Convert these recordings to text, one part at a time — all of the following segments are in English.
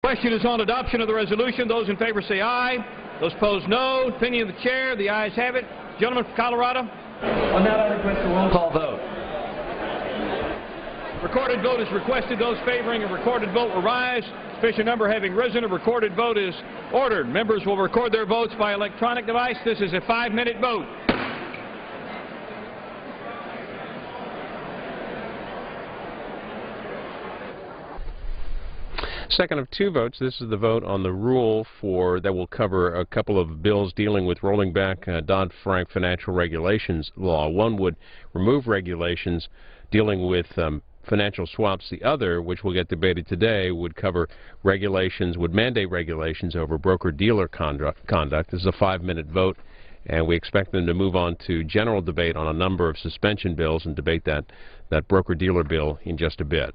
Question is on adoption of the resolution. Those in favor say aye. Those opposed no. Opinion of the chair. The ayes have it. Gentleman from Colorado. On that, I request a roll call vote. Recorded vote is requested. Those favoring a recorded vote will rise. Sufficient number having risen, a recorded vote is ordered. Members will record their votes by electronic device. This is a 5-minute vote. Second of two votes, this is the vote on the rule that will cover a couple of bills dealing with rolling back Dodd-Frank financial regulations law. One would remove regulations dealing with financial swaps. The other, which will get debated today, would cover regulations, would mandate regulations over broker-dealer conduct. This is a 5-minute vote, and we expect them to move on to general debate on a number of suspension bills and debate that broker-dealer bill in just a bit.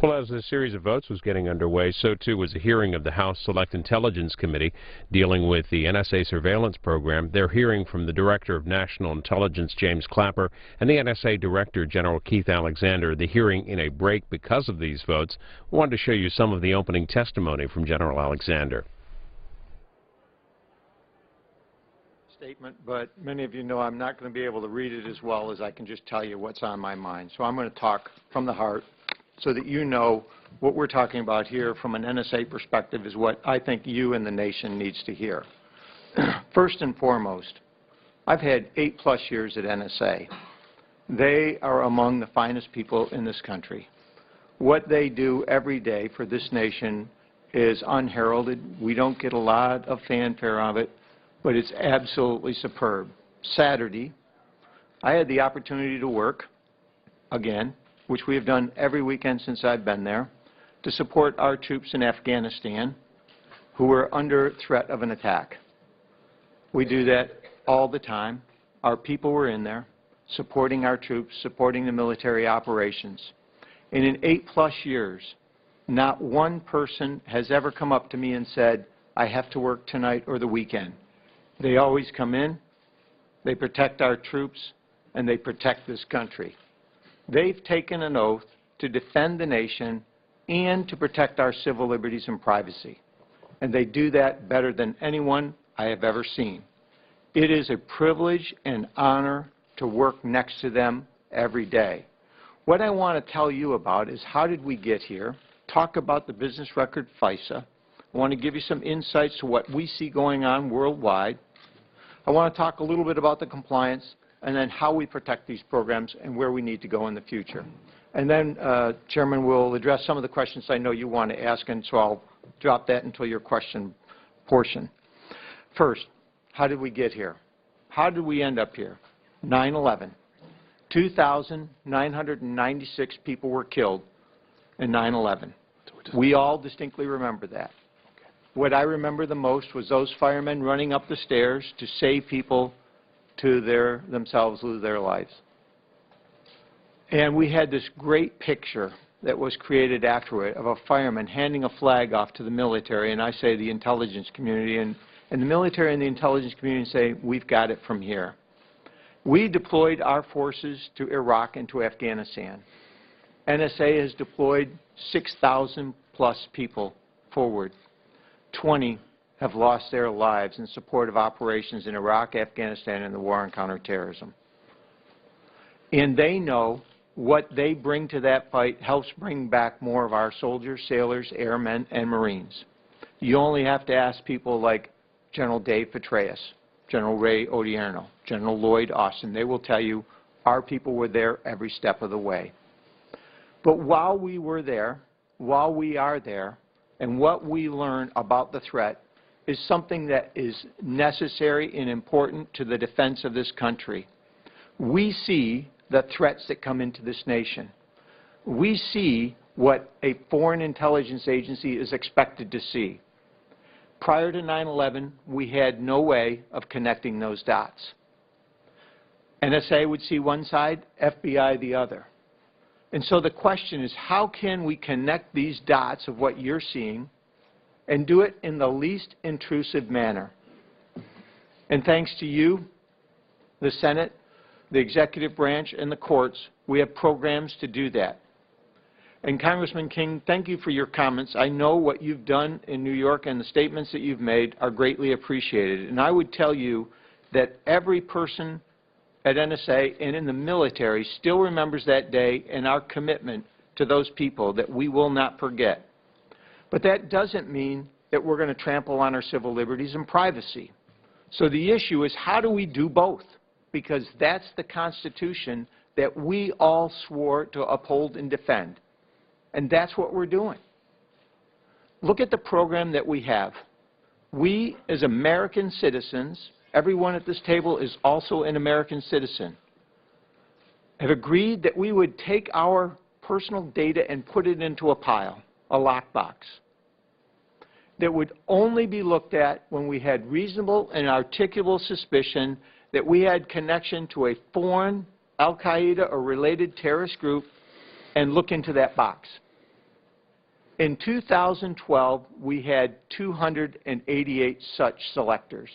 Well, as the series of votes was getting underway, so too was a hearing of the House Select Intelligence Committee dealing with the NSA surveillance program. They're hearing from the Director of National Intelligence, James Clapper, and the NSA Director, General Keith Alexander. The hearing in a break because of these votes. I wanted to show you some of the opening testimony from General Alexander. Statement, but many of you know I'm not going to be able to read it as well as I can just tell you what's on my mind. So I'm going to talk from the heart, so that you know what we're talking about here from an NSA perspective is what I think you and the nation needs to hear. First and foremost, I've had 8+ years at NSA. They are among the finest people in this country. What they do every day for this nation is unheralded. We don't get a lot of fanfare of it, but it's absolutely superb. Saturday, I had the opportunity to work, again, which we have done every weekend since I've been there, to support our troops in Afghanistan who are under threat of an attack. We do that all the time. Our people were in there supporting our troops, supporting the military operations. And in 8+ years, not one person has ever come up to me and said, I have to work tonight or the weekend. They always come in, they protect our troops, and they protect this country. They've taken an oath to defend the nation and to protect our civil liberties and privacy. And they do that better than anyone I have ever seen. It is a privilege and honor to work next to them every day. What I want to tell you about is how did we get here, talk about the business record FISA. I want to give you some insights to what we see going on worldwide. I want to talk a little bit about the compliance, and then how we protect these programs and where we need to go in the future. And then, Chairman, we'll address some of the questions I know you want to ask, and so I'll drop that until your question portion. First, how did we get here? How did we end up here? 9/11. 2,996 people were killed in 9/11. We all distinctly remember that. What I remember the most was those firemen running up the stairs to save people to themselves lose their lives. And we had this great picture that was created afterward of a fireman handing a flag off to the military, and I say the intelligence community, and the military and the intelligence community say, we've got it from here. We deployed our forces to Iraq and to Afghanistan. NSA has deployed 6,000+ people forward. 20 have lost their lives in support of operations in Iraq, Afghanistan, and the war on counterterrorism. And they know what they bring to that fight helps bring back more of our soldiers, sailors, airmen, and Marines. You only have to ask people like General Dave Petraeus, General Ray Odierno, General Lloyd Austin. They will tell you our people were there every step of the way. But while we were there, while we are there, and what we learn about the threat is something that is necessary and important to the defense of this country. We see the threats that come into this nation. We see what a foreign intelligence agency is expected to see. Prior to 9/11, we had no way of connecting those dots. NSA would see one side, FBI the other. And so the question is, how can we connect these dots of what you're seeing and do it in the least intrusive manner? And thanks to you, the Senate, the executive branch, and the courts, we have programs to do that. And Congressman King, thank you for your comments. I know what you've done in New York and the statements that you've made are greatly appreciated. And I would tell you that every person at NSA and in the military still remembers that day and our commitment to those people that we will not forget. But that doesn't mean that we're going to trample on our civil liberties and privacy. So the issue is, how do we do both? Because that's the Constitution that we all swore to uphold and defend. And that's what we're doing. Look at the program that we have. We, as American citizens, everyone at this table is also an American citizen, have agreed that we would take our personal data and put it into a pile, a lockbox, that would only be looked at when we had reasonable and articulable suspicion that we had connection to a foreign Al-Qaeda or related terrorist group, and look into that box. In 2012, we had 288 such selectors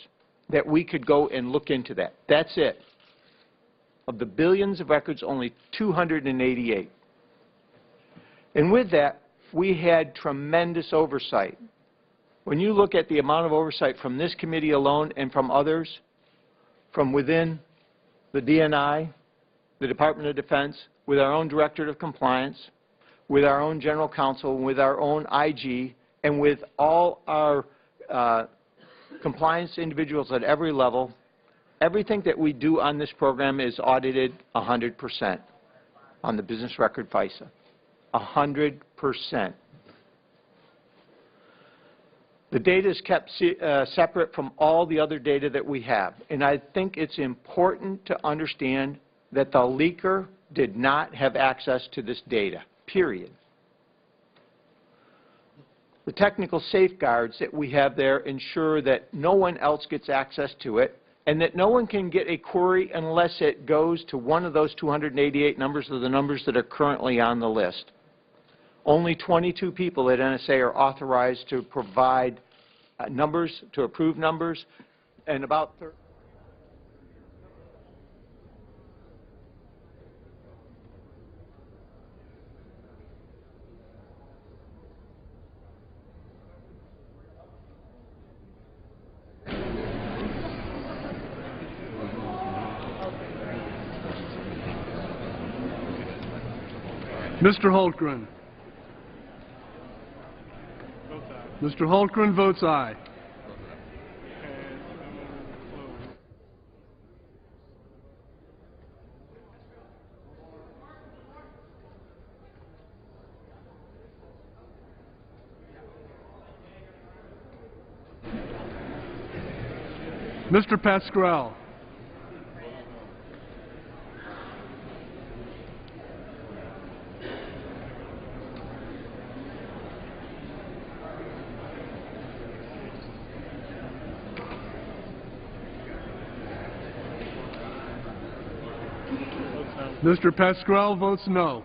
that we could go and look into that. That's it. Of the billions of records, only 288. And with that, we had tremendous oversight. When you look at the amount of oversight from this committee alone and from others, from within the DNI, the Department of Defense, with our own Directorate of Compliance, with our own General Counsel, with our own IG, and with all our compliance individuals at every level, everything that we do on this program is audited 100% on the business record FISA. 100%. The data is kept separate from all the other data that we have. And I think it's important to understand that the leaker did not have access to this data, period. The technical safeguards that we have there ensure that no one else gets access to it, and that no one can get a query unless it goes to one of those 288 numbers or the numbers that are currently on the list. Only 22 people at NSA are authorized to provide numbers, to approve numbers, and about 30. Mr. Holtgren. Mr. Holtgren votes aye. Mr. Pascrell. Mr. Pascrell votes no.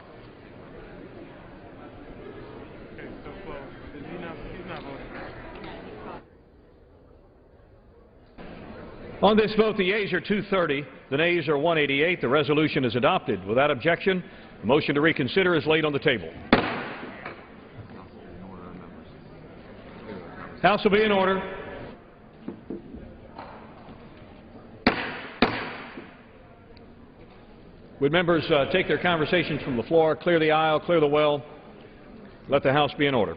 On this vote, the yeas are 230, the nays are 188. The resolution is adopted. Without objection, the motion to reconsider is laid on the table. House will be in order. Would members take their conversations from the floor, clear the aisle, clear the well, let the House be in order.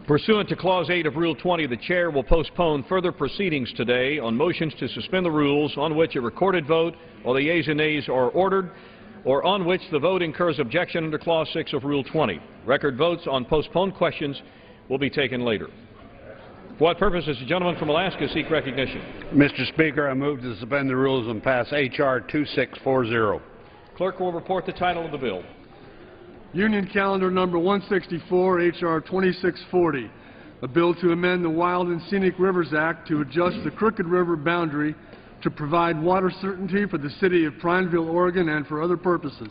Pursuant to Clause 8 of Rule 20, the Chair will postpone further proceedings today on motions to suspend the rules on which a recorded vote or the yeas and nays are ordered. or on which the vote incurs objection under Clause 6 of Rule 20. Record votes on postponed questions will be taken later. For what purpose does the gentleman from Alaska seek recognition? Mr. Speaker, I move to suspend the rules and pass H.R. 2640. Clerk will report the title of the bill. Union Calendar Number 164, H.R. 2640, a bill to amend the Wild and Scenic Rivers Act to adjust the Crooked River boundary to provide water certainty for the city of Prineville, Oregon, and for other purposes.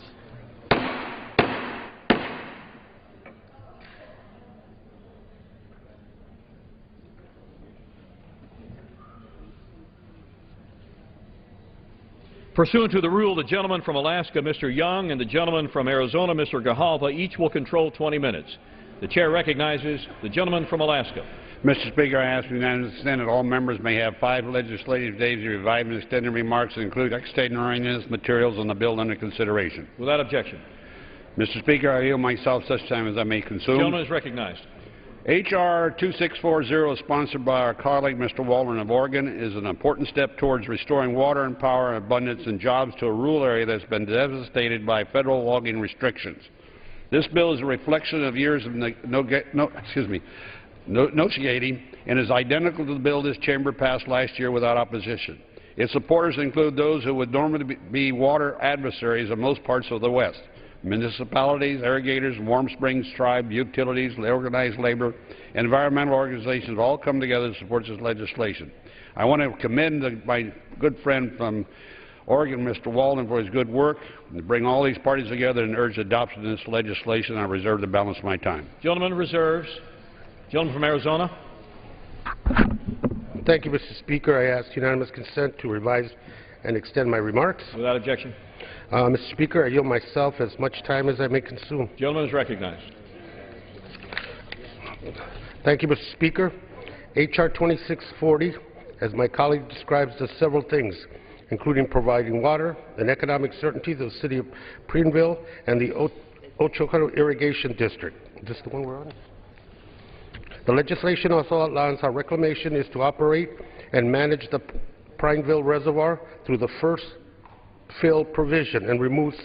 Pursuant to the rule, the gentleman from Alaska, Mr. Young, and the gentleman from Arizona, Mr. Gahalva, each will control 20 minutes. The chair recognizes the gentleman from Alaska. Mr. Speaker, I ask unanimous consent that all members may have 5 legislative days to revise and extend their remarks and include extemporaneous materials on the bill under consideration. Without objection. Mr. Speaker, I yield myself such time as I may consume. The gentleman is recognized. H.R. 2640, sponsored by our colleague Mr. Waldron of Oregon, is an important step towards restoring water and power and abundance and jobs to a rural area that has been devastated by federal logging restrictions. This bill is a reflection of years of negotiating and is identical to the bill this chamber passed last year without opposition. Its supporters include those who would normally be water adversaries of most parts of the West: municipalities, irrigators, warm springs, tribes, utilities, organized labor, and environmental organizations all come together to support this legislation. I want to commend my good friend from Oregon, Mr. Walden, for his good work and to bring all these parties together and urge adoption of this legislation. I reserve the balance of my time. Gentleman reserves. Gentleman from Arizona. Thank you, Mr. Speaker. I ask unanimous consent to revise and extend my remarks. Without objection. Mr. Speaker, I yield myself as much time as I may consume. Gentleman is recognized. Thank you, Mr. Speaker. H.R. 2640, as my colleague describes, does several things, including providing water and economic certainty to the city of Prineville and the Ochocoro Irrigation District. Is this the one we're on? The legislation also outlines how reclamation is to operate and manage the Prineville Reservoir through the first fill provision and removes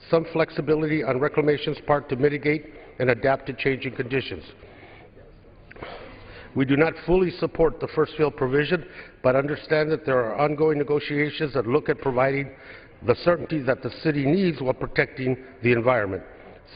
some flexibility on reclamation's part to mitigate and adapt to changing conditions. We do not fully support the first fill provision, but understand that there are ongoing negotiations that look at providing the certainty that the city needs while protecting the environment.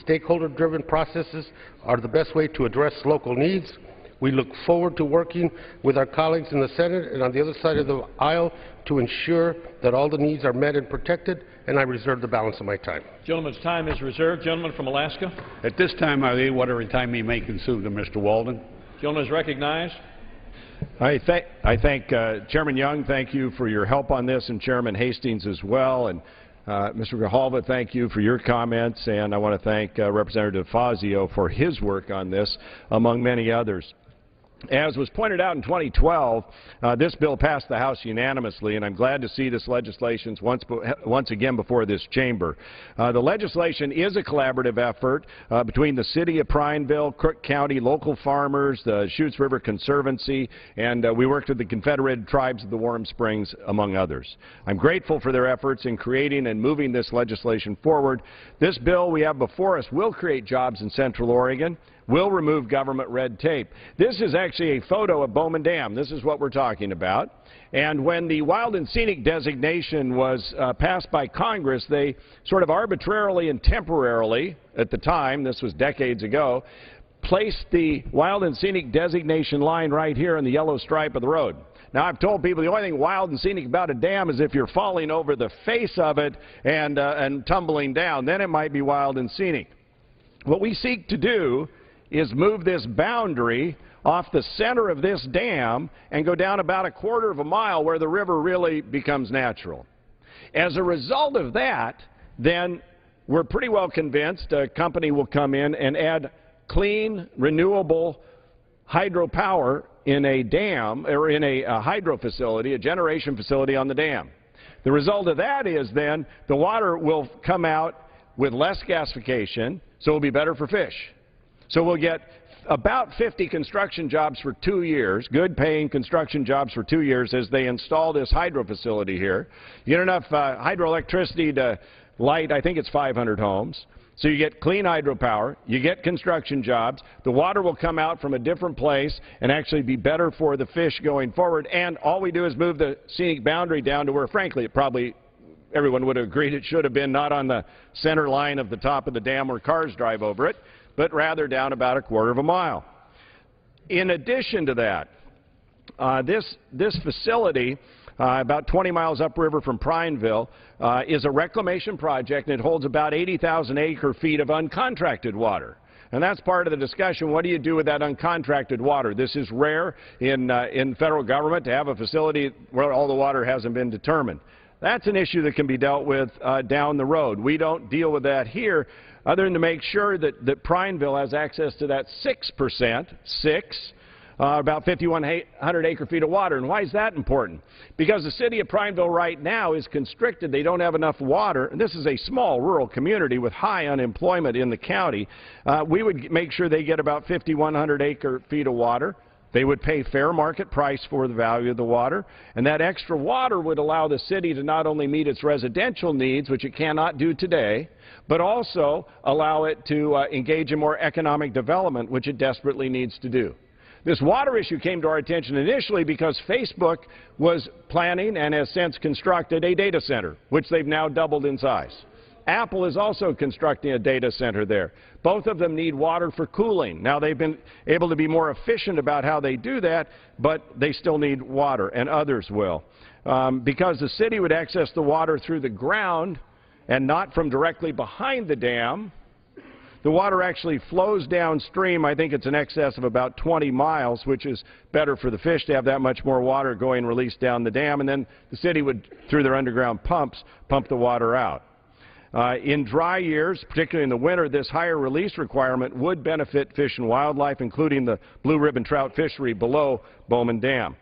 Stakeholder-driven processes are the best way to address local needs. We look forward to working with our colleagues in the Senate and on the other side of the aisle to ensure that all the needs are met and protected, and I reserve the balance of my time. Gentleman's time is reserved. Gentleman from Alaska. At this time, I leave whatever time he may consume to Mr. Walden. Gentleman is recognized. I thank Chairman Young. Thank you for your help on this, and Chairman Hastings as well. And Mr. Gahalva, thank you for your comments, and I want to thank Representative Fazio for his work on this, among many others. As was pointed out in 2012, this bill passed the House unanimously, and I'm glad to see this legislation once again before this chamber. The legislation is a collaborative effort between the City of Prineville, Crook County, local farmers, the Chutes River Conservancy, and we worked with the Confederated Tribes of the Warm Springs, among others. I'm grateful for their efforts in creating and moving this legislation forward. This bill we have before us will create jobs in Central Oregon, will remove government red tape. This is actually a photo of Bowman Dam. This is what we're talking about. And when the Wild and Scenic designation was passed by Congress, they sort of arbitrarily and temporarily, at the time, this was decades ago, placed the Wild and Scenic designation line right here in the yellow stripe of the road. Now, I've told people the only thing wild and scenic about a dam is if you're falling over the face of it and tumbling down. Then it might be wild and scenic. What we seek to do is move this boundary off the center of this dam and go down about a quarter of a mile where the river really becomes natural. As a result of that, then we're pretty well convinced a company will come in and add clean, renewable hydropower in a dam or in a hydro facility, a generation facility on the dam. The result of that is then the water will come out with less gasification, so it will be better for fish. So we'll get about 50 construction jobs for 2 years, good paying construction jobs for 2 years as they install this hydro facility here. You get enough hydroelectricity to light, I think it's 500 homes. So you get clean hydropower, you get construction jobs, the water will come out from a different place and actually be better for the fish going forward, and all we do is move the scenic boundary down to where, frankly, it probably everyone would have agreed it should have been, not on the center line of the top of the dam where cars drive over it, but rather down about a quarter of a mile. In addition to that, this facility, about 20 miles upriver from Prineville, is a reclamation project, and it holds about 80,000 acre-feet of uncontracted water. And that's part of the discussion. What do you do with that uncontracted water? This is rare in federal government to have a facility where all the water hasn't been determined. That's an issue that can be dealt with down the road. We don't deal with that here other than to make sure that Prineville has access to that 6%, about 5,100 acre-feet of water. And why is that important? Because the city of Prineville right now is constricted. They don't have enough water. And this is a small rural community with high unemployment in the county. We would make sure they get about 5,100 acre-feet of water. They would pay fair market price for the value of the water, and that extra water would allow the city to not only meet its residential needs, which it cannot do today, but also allow it to engage in more economic development, which it desperately needs to do. This water issue came to our attention initially because Facebook was planning and has since constructed a data center, which they've now doubled in size. Apple is also constructing a data center there. Both of them need water for cooling. Now, they've been able to be more efficient about how they do that, but they still need water, and others will. Because the city would access the water through the ground and not from directly behind the dam, the water actually flows downstream. I think it's in excess of about 20 miles, which is better for the fish to have that much more water going released down the dam, and then the city would, through their underground pumps, pump the water out. In dry years, particularly in the winter, this higher release requirement would benefit fish and wildlife, including the blue ribbon trout fishery below Bowman Dam.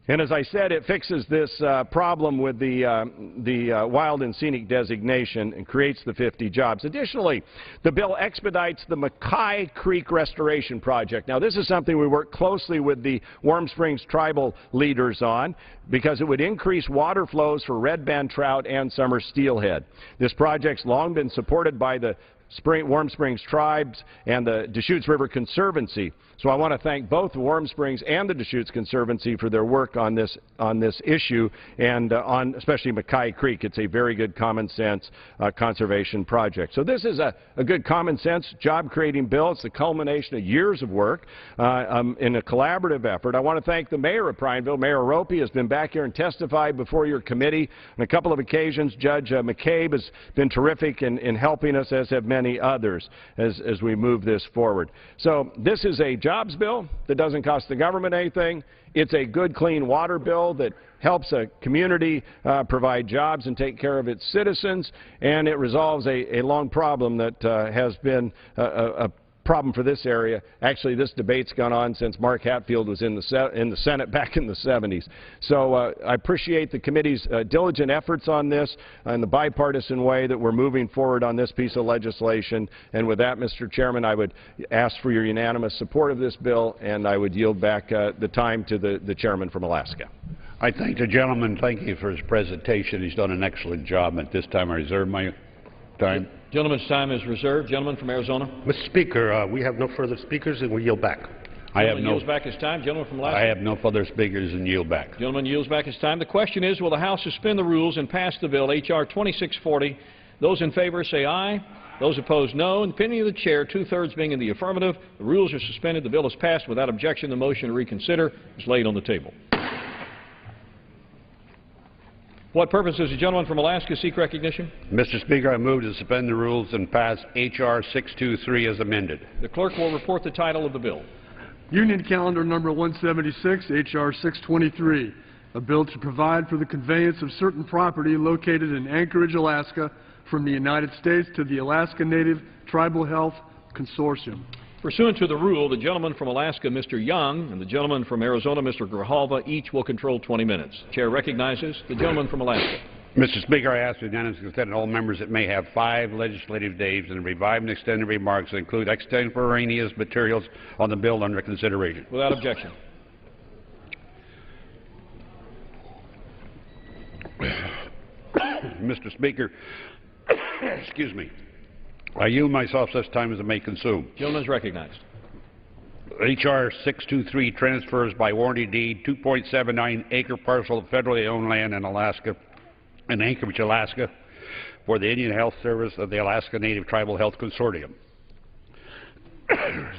And as I said, it fixes this problem with the wild and scenic designation and creates the 50 jobs. Additionally, the bill expedites the Mackay Creek Restoration Project. Now, this is something we work closely with the Warm Springs tribal leaders on because it would increase water flows for red band trout and summer steelhead. This project's long been supported by the Warm Springs tribes and the Deschutes River Conservancy. So I want to thank both Warm Springs and the Deschutes Conservancy for their work on this issue and on especially Mackay Creek. It's a very good common sense conservation project. So this is a good common sense job creating bill. It's the culmination of years of work in a collaborative effort. I want to thank the mayor of Prineville. Mayor Ropey has been back here and testified before your committee on a couple of occasions. Judge McCabe has been terrific in helping us, as have many others, as we move this forward. So this is a jobs bill that doesn't cost the government anything. It's a good, clean water bill that helps a community provide jobs and take care of its citizens, and it resolves a long problem that has been a problem for this area. Actually, this debate's gone on since Mark Hatfield was in the Senate back in the 70s. So I appreciate the committee's diligent efforts on this in the bipartisan way that we're moving forward on this piece of legislation. And with that, Mr. Chairman, I would ask for your unanimous support of this bill, and I would yield back the time to the chairman from Alaska. I thank the gentleman. Thank you for his presentation. He's done an excellent job. At this time, I reserve my time. Gentleman's time is reserved. Gentleman from Arizona. Mr. Speaker, we have no further speakers, and we yield back. Yields back his time. Gentleman from Alaska. I have no further speakers and yield back. Gentleman yields back his time. The question is, will the House suspend the rules and pass the bill, H.R. 2640? Those in favor say aye. Those opposed, no. In the opinion of the chair, two-thirds being in the affirmative, the rules are suspended. The bill is passed without objection. The motion to reconsider is laid on the table. What purpose does the gentleman from Alaska seek recognition? Mr. Speaker, I move to suspend the rules and pass H.R. 623 as amended. The clerk will report the title of the bill. Union Calendar Number 176, H.R. 623, a bill to provide for the conveyance of certain property located in Anchorage, Alaska, from the United States to the Alaska Native Tribal Health Consortium. Pursuant to the rule, the gentleman from Alaska, Mr. Young, and the gentleman from Arizona, Mr. Grijalva, each will control 20 minutes. Chair recognizes the gentleman from Alaska. Mr. Speaker, I ask unanimous consent of all members that may have 5 legislative days and revive and extended remarks that include extemporaneous materials on the bill under consideration. Without objection. Mr. Speaker, Excuse me. I yield myself such time as I may consume. Gentleman is recognized. H.R. 623 transfers by warranty deed 2.79-acre parcel of federally owned land in Alaska, in Anchorage, Alaska, for the Indian Health Service of the Alaska Native Tribal Health Consortium.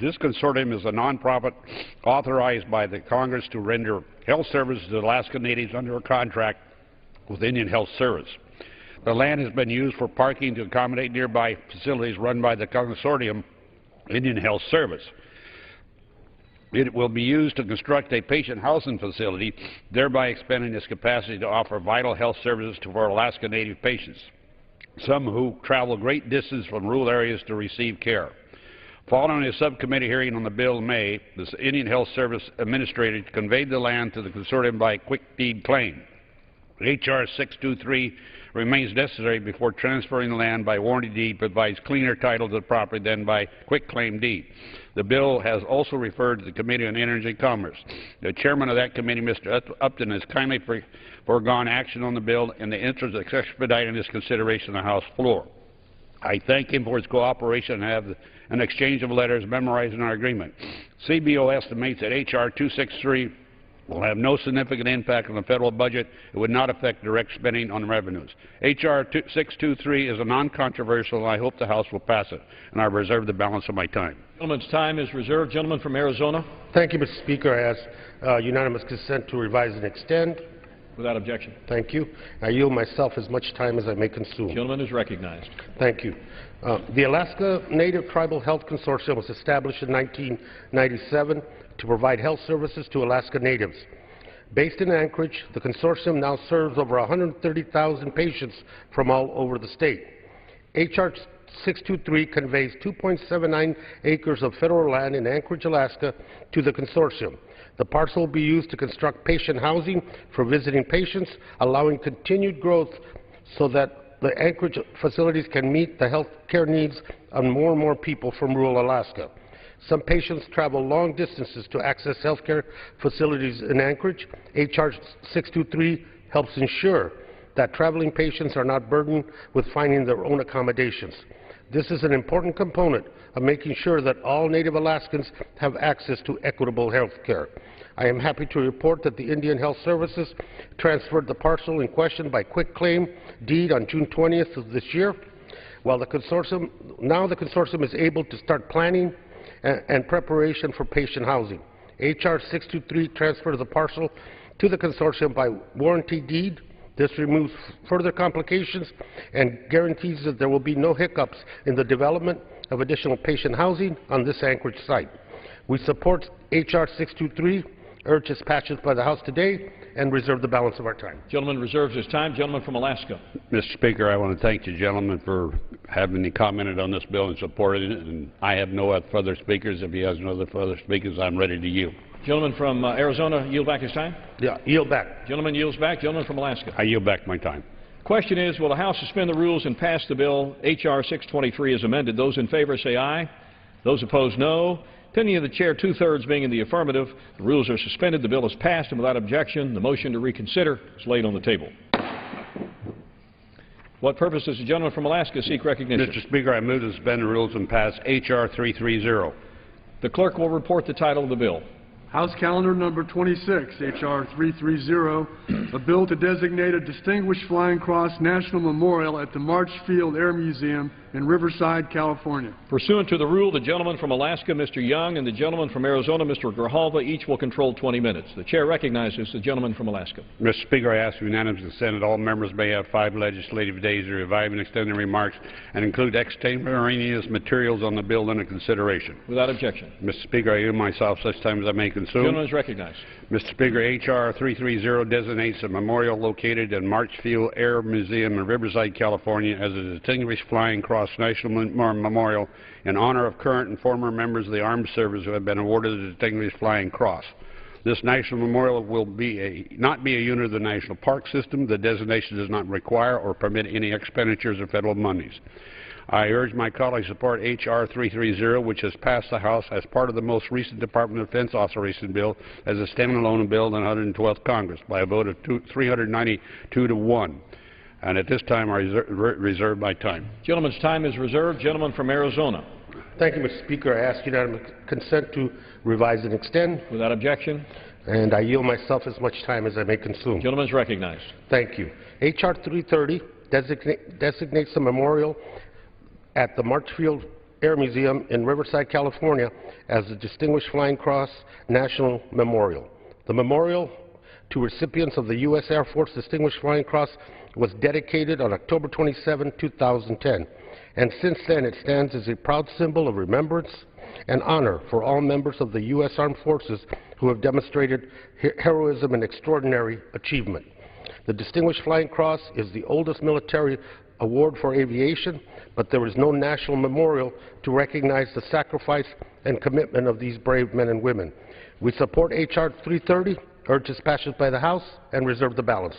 This consortium is a nonprofit authorized by the Congress to render health services to Alaska Natives under a contract with Indian Health Service. The land has been used for parking to accommodate nearby facilities run by the consortium Indian Health Service. It will be used to construct a patient housing facility, thereby expanding its capacity to offer vital health services to our Alaska Native patients, some who travel great distance from rural areas to receive care. Following a subcommittee hearing on the bill in May, the Indian Health Service Administrator conveyed the land to the consortium by quick deed claim. H.R. 623 remains necessary before transferring the land by warranty deed provides cleaner title to the property than by quick claim deed. The bill has also referred to the Committee on Energy and Commerce. The chairman of that committee, Mr. Upton, has kindly foregone action on the bill in the interest of expediting its consideration on the House floor. I thank him for his cooperation and have an exchange of letters memorizing our agreement. CBO estimates that H.R. 263 will have no significant impact on the federal budget. It would not affect direct spending on revenues. H.R. 623 is a non-controversial, and I hope the House will pass it, and I reserve the balance of my time. Gentleman's time is reserved. Gentleman from Arizona. Thank you, Mr. Speaker. I ask unanimous consent to revise and extend. Without objection. Thank you. I yield myself as much time as I may consume. Gentleman is recognized. Thank you. The Alaska Native Tribal Health Consortium was established in 1997 to provide health services to Alaska Natives. Based in Anchorage, the consortium now serves over 130,000 patients from all over the state. H.R. 623 conveys 2.79 acres of federal land in Anchorage, Alaska to the consortium. The parcel will be used to construct patient housing for visiting patients, allowing continued growth so that the Anchorage facilities can meet the health care needs of more and more people from rural Alaska. Some patients travel long distances to access health care facilities in Anchorage. H.R. 623 helps ensure that traveling patients are not burdened with finding their own accommodations. This is an important component of making sure that all Native Alaskans have access to equitable health care. I am happy to report that the Indian Health Services transferred the parcel in question by quick claim deed on June 20th of this year. While the consortium is able to start planning and preparation for patient housing. H.R. 623 transfers the parcel to the consortium by warranty deed. This removes further complications and guarantees that there will be no hiccups in the development of additional patient housing on this Anchorage site. We support H.R. 623, urge its passage by the House today, and reserve the balance of our time. Gentleman reserves his time. Gentleman from Alaska. Mr. Speaker, I want to thank the gentleman for having commented on this bill and supporting it, and I have no further speakers. If he has no further speakers, I'm ready to yield. Gentleman from Arizona, yield back his time? Yeah, yield back. Gentleman yields back. Gentleman from Alaska. I yield back my time. Question is, will the House suspend the rules and pass the bill H.R. 623 as amended? Those in favor say aye. Those opposed, no. Opinion of the chair, two-thirds being in the affirmative. The rules are suspended. The bill is passed, and without objection, the motion to reconsider is laid on the table. What purpose does the gentleman from Alaska seek recognition? Mr. Speaker, I move to suspend the rules and pass H.R. 330. The clerk will report the title of the bill. House Calendar Number 26, H.R. 330, a bill to designate a Distinguished Flying Cross National Memorial at the Marchfield Air Museum in Riverside, California. Pursuant to the rule, the gentleman from Alaska, Mr. Young, and the gentleman from Arizona, Mr. Grijalva, each will control 20 minutes. The chair recognizes the gentleman from Alaska. Mr. Speaker, I ask for unanimous consent that all members may have 5 legislative days to revive and extend their remarks and include extemporaneous materials on the bill under consideration. Without objection. Mr. Speaker, I yield myself such time as I may consume. The gentleman is recognized. Mr. Speaker, H.R. 330 designates a memorial located in Marchfield Air Museum in Riverside, California as a Distinguished Flying Cross National Memorial in honor of current and former members of the armed services who have been awarded the Distinguished Flying Cross. This national memorial will not be a unit of the National Park System. The designation does not require or permit any expenditures of federal monies. I urge my colleagues to support H.R. 330, which has passed the House as part of the most recent Department of Defense authorization bill as a standalone bill in the 112th Congress by a vote of 392 to 1. And at this time, I reserve my time. Gentleman's time is reserved. Gentleman from Arizona. Thank you, Mr. Speaker. I ask unanimous consent to revise and extend, Without objection, and I yield myself as much time as I may consume. gentleman is recognized. Thank you. H.R. 330 designates a memorial at the Marchfield Air Museum in Riverside, California as the Distinguished Flying Cross National Memorial. The memorial to recipients of the U.S. Air Force Distinguished Flying Cross was dedicated on October 27, 2010, and since then it stands as a proud symbol of remembrance and honor for all members of the U.S. Armed Forces who have demonstrated heroism and extraordinary achievement. The Distinguished Flying Cross is the oldest military award for aviation, but there is no national memorial to recognize the sacrifice and commitment of these brave men and women. We support H.R. 330, urge its passage by the House, and reserve the balance.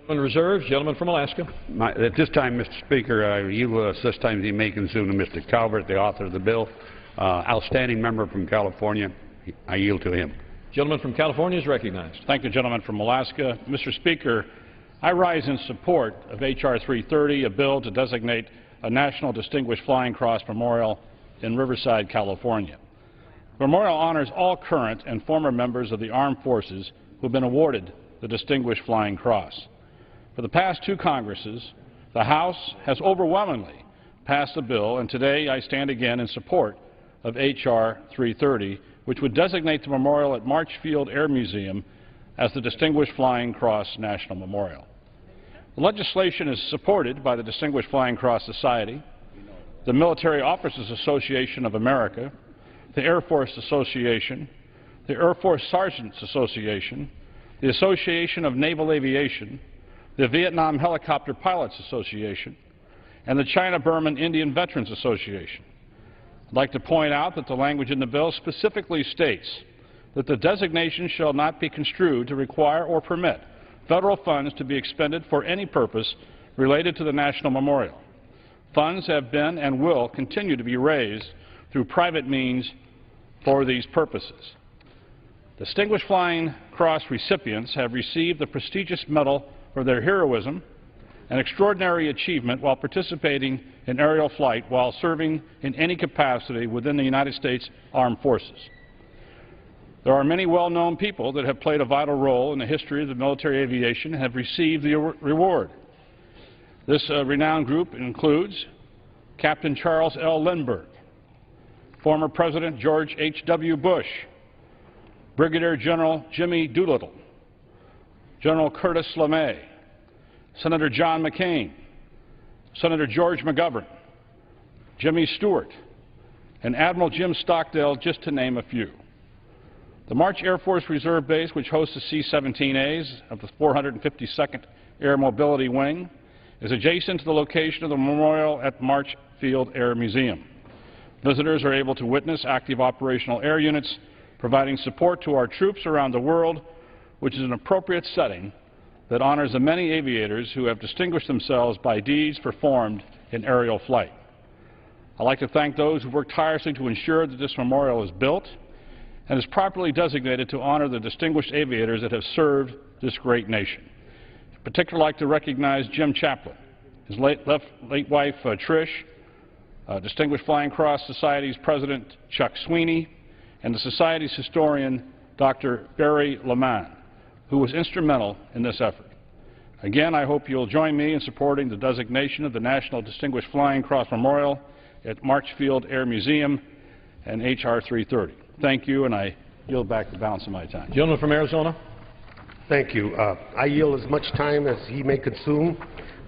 Gentleman reserves. Gentleman from Alaska. At this time, Mr. Speaker, I yield such time as he may consume to Mr. Calvert, the author of the bill. Outstanding member from California. I yield to him. Gentleman from California is recognized. Thank the gentleman from Alaska. Mr. Speaker, I rise in support of H.R. 330, a bill to designate a National Distinguished Flying Cross Memorial in Riverside, California. The memorial honors all current and former members of the armed forces who have been awarded the Distinguished Flying Cross. For the past two Congresses, the House has overwhelmingly passed a bill, and today I stand again in support of H.R. 330, which would designate the memorial at Marchfield Air Museum as the Distinguished Flying Cross National Memorial. The legislation is supported by the Distinguished Flying Cross Society, the Military Officers Association of America, the Air Force Association, the Air Force Sergeants Association, the Association of Naval Aviation, the Vietnam Helicopter Pilots Association, and the China-Burman Indian Veterans Association. I'd like to point out that the language in the bill specifically states that the designation shall not be construed to require or permit federal funds to be expended for any purpose related to the National Memorial. Funds have been and will continue to be raised through private means for these purposes. Distinguished Flying Cross recipients have received the prestigious medal for their heroism and extraordinary achievement while participating in aerial flight while serving in any capacity within the United States Armed Forces. There are many well-known people that have played a vital role in the history of the military aviation and have received the reward. This renowned group includes Captain Charles L. Lindbergh, former President George H.W. Bush, Brigadier General Jimmy Doolittle, General Curtis LeMay, Senator John McCain, Senator George McGovern, Jimmy Stewart, and Admiral Jim Stockdale, just to name a few. The March Air Force Reserve Base, which hosts the C-17As of the 452nd Air Mobility Wing, is adjacent to the location of the memorial at Marchfield Air Museum. Visitors are able to witness active operational air units providing support to our troops around the world, which is an appropriate setting that honors the many aviators who have distinguished themselves by deeds performed in aerial flight. I'd like to thank those who worked tirelessly to ensure that this memorial is built and is properly designated to honor the distinguished aviators that have served this great nation. In particular, I'd like to recognize Jim Chaplin, his late wife, Trish, Distinguished Flying Cross Society's President, Chuck Sweeney, and the Society's historian, Dr. Barry Leman, who was instrumental in this effort. Again, I hope you'll join me in supporting the designation of the National Distinguished Flying Cross Memorial at Marchfield Air Museum and H.R. 330. Thank you, and I yield back the balance of my time. Gentleman from Arizona. Thank you. I yield as much time as he may consume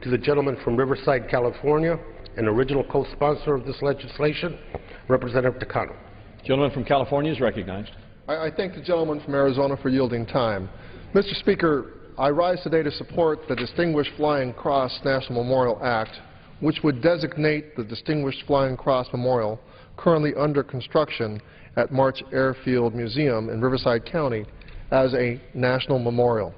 to the gentleman from Riverside, California, an original co-sponsor of this legislation, Representative Takano. Gentleman from California is recognized. I thank the gentleman from Arizona for yielding time. Mr. Speaker, I rise today to support the Distinguished Flying Cross National Memorial Act, which would designate the Distinguished Flying Cross Memorial currently under construction at March Airfield Museum in Riverside County as a national memorial.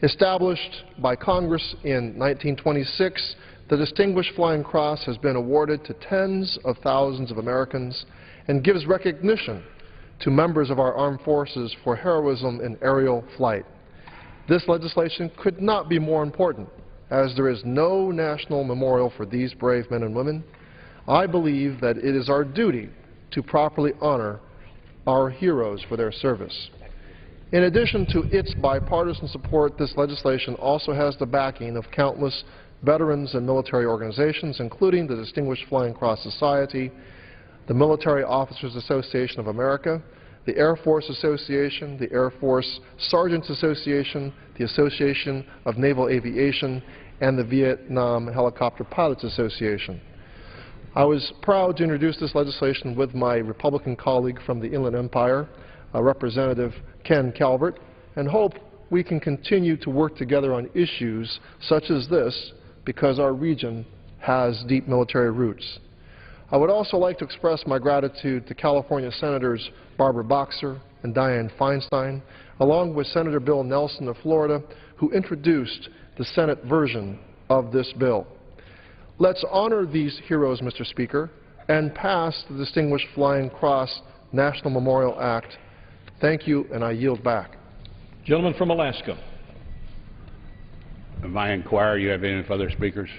Established by Congress in 1926, the Distinguished Flying Cross has been awarded to tens of thousands of Americans and gives recognition to members of our armed forces for heroism in aerial flight. This legislation could not be more important as there is no national memorial for these brave men and women, I believe that it is our duty to properly honor our heroes for their service. In addition to its bipartisan support, this legislation also has the backing of countless veterans and military organizations, including the Distinguished Flying Cross Society, the Military Officers Association of America, the Air Force Association, the Air Force Sergeants Association, the Association of Naval Aviation, and the Vietnam Helicopter Pilots Association. I was proud to introduce this legislation with my Republican colleague from the Inland Empire, Representative Ken Calvert, and hope we can continue to work together on issues such as this because our region has deep military roots. I would also like to express my gratitude to California Senators Barbara Boxer and Dianne Feinstein, along with Senator Bill Nelson of Florida, who introduced the Senate version of this bill. Let's honor these heroes, Mr. Speaker, and pass the Distinguished Flying Cross National Memorial Act. Thank you, and I yield back. Gentleman from Alaska. If I inquire, you have any other speakers?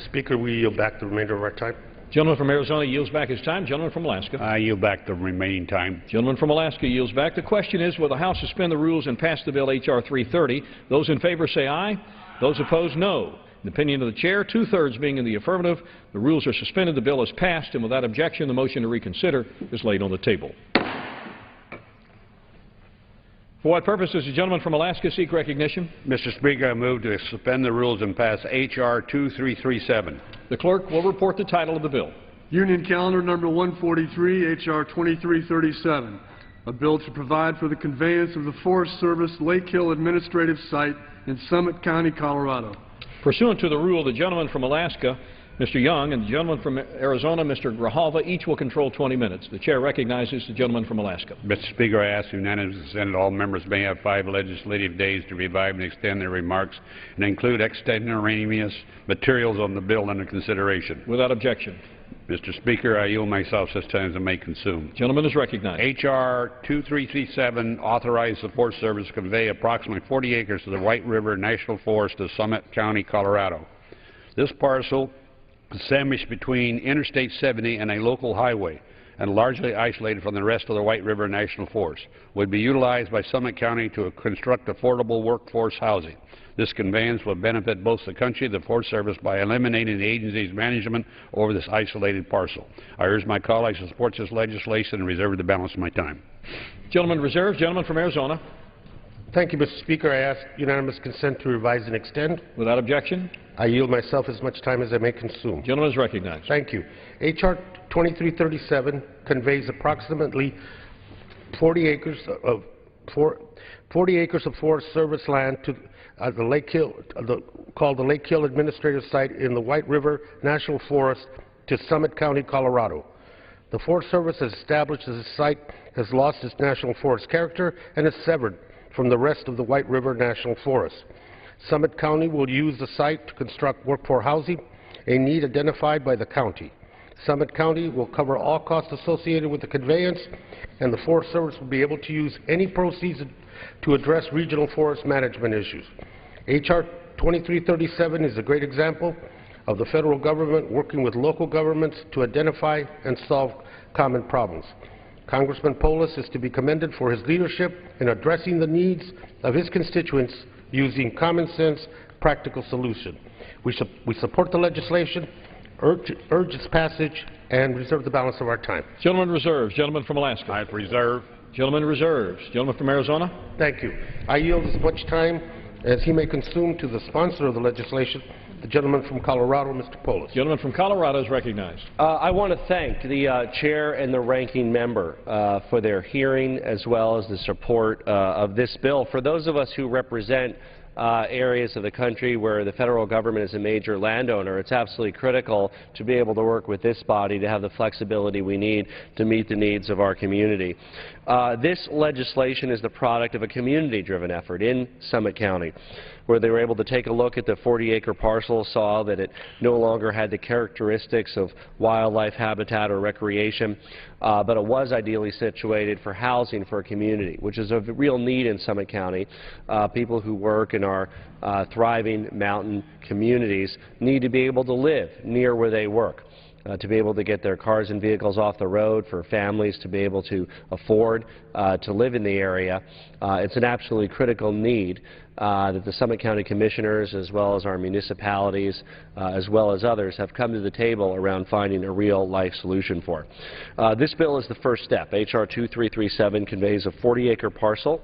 Speaker, we yield back the remainder of our time. Gentleman from Arizona yields back his time. Gentleman from Alaska. I yield back the remaining time. Gentleman from Alaska yields back. The question is, will the House suspend the rules and pass the bill H.R. 330? Those in favor say aye. Those opposed, no. In the opinion of the Chair, two-thirds being in the affirmative, the rules are suspended, the bill is passed, and without objection, the motion to reconsider is laid on the table. For what purpose does the gentleman from Alaska seek recognition? Mr. Speaker, I move to suspend the rules and pass H.R. 2337. The clerk will report the title of the bill. Union Calendar number 143, H.R. 2337, a bill to provide for the conveyance of the Forest Service Lake Hill Administrative Site in Summit County, Colorado. Pursuant to the rule, the gentleman from Alaska, Mr. Young, and the gentleman from Arizona, Mr. Grijalva, each will control 20 minutes. The Chair recognizes the gentleman from Alaska. Mr. Speaker, I ask unanimous consent that all members may have 5 legislative days to revive and extend their remarks and include extemporaneous materials on the bill under consideration. Without objection. Mr. Speaker, I yield myself such time as I may consume. Gentleman is recognized. H.R. 2337 authorized the Forest Service to convey approximately 40 acres to the White River National Forest of Summit County, Colorado. This parcel is sandwiched between Interstate 70 and a local highway and largely isolated from the rest of the White River National Forest, would be utilized by Summit County to construct affordable workforce housing. This conveyance will benefit both the country and the Forest Service by eliminating the agency's management over this isolated parcel. I urge my colleagues to support this legislation and reserve the balance of my time. Gentleman reserved. Gentleman from Arizona. Thank you, Mr. Speaker. I ask unanimous consent to revise and extend. Without objection. I yield myself as much time as I may consume. Gentleman is recognized. Thank you. H.R. 2337 conveys approximately 40 acres of Forest Service land to the Lake Hill, called the Lake Hill Administrative Site in the White River National Forest to Summit County, Colorado. The Forest Service has established that the site has lost its national forest character and is severed from the rest of the White River National Forest. Summit County will use the site to construct workforce housing, a need identified by the county. Summit County will cover all costs associated with the conveyance, and the Forest Service will be able to use any proceeds to address regional forest management issues. H.R. 2337 is a great example of the federal government working with local governments to identify and solve common problems. Congressman Polis is to be commended for his leadership in addressing the needs of his constituents using common sense, practical solutions. We support the legislation, urge its passage, and reserve the balance of our time. Gentleman reserves. Gentleman from Alaska. I reserve. Gentleman reserves. Gentleman from Arizona. Thank you. I yield as much time as he may consume to the sponsor of the legislation, the gentleman from Colorado, Mr. Polis. Gentleman from Colorado is recognized. I want to thank the Chair and the Ranking Member for their hearing as well as the support of this bill. For those of us who represent areas of the country where the federal government is a major landowner, it's absolutely critical to be able to work with this body to have the flexibility we need to meet the needs of our community. This legislation is the product of a community-driven effort in Summit County, where they were able to take a look at the 40-acre parcel, saw that it no longer had the characteristics of wildlife habitat or recreation, but it was ideally situated for housing for a community, which is a real need in Summit County. People who work and in our thriving mountain communities need to be able to live near where they work. To be able to get their cars and vehicles off the road, for families to be able to afford to live in the area. It's an absolutely critical need that the Summit County Commissioners, as well as our municipalities, as well as others, have come to the table around finding a real-life solution for. This bill is the first step. H.R. 2337 conveys a 40-acre parcel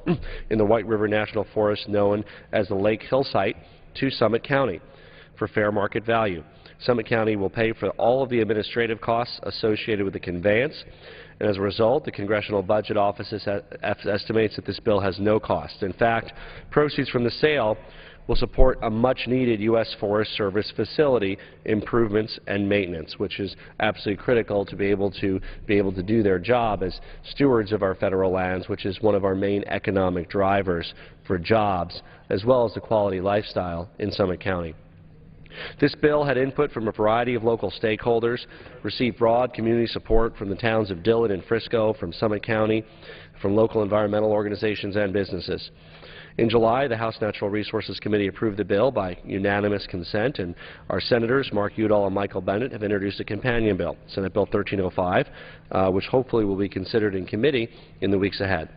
in the White River National Forest known as the Lake Hill Site to Summit County for fair market value. Summit County will pay for all of the administrative costs associated with the conveyance, and as a result, the Congressional Budget Office estimates that this bill has no cost. In fact, proceeds from the sale will support a much-needed U.S. Forest Service facility improvements and maintenance, which is absolutely critical to be able to do their job as stewards of our federal lands, which is one of our main economic drivers for jobs, as well as the quality lifestyle in Summit County. This bill had input from a variety of local stakeholders, received broad community support from the towns of Dillon and Frisco, from Summit County, from local environmental organizations and businesses. In July, the House Natural Resources Committee approved the bill by unanimous consent, and our senators, Mark Udall and Michael Bennet, have introduced a companion bill, Senate Bill 1305, which hopefully will be considered in committee in the weeks ahead.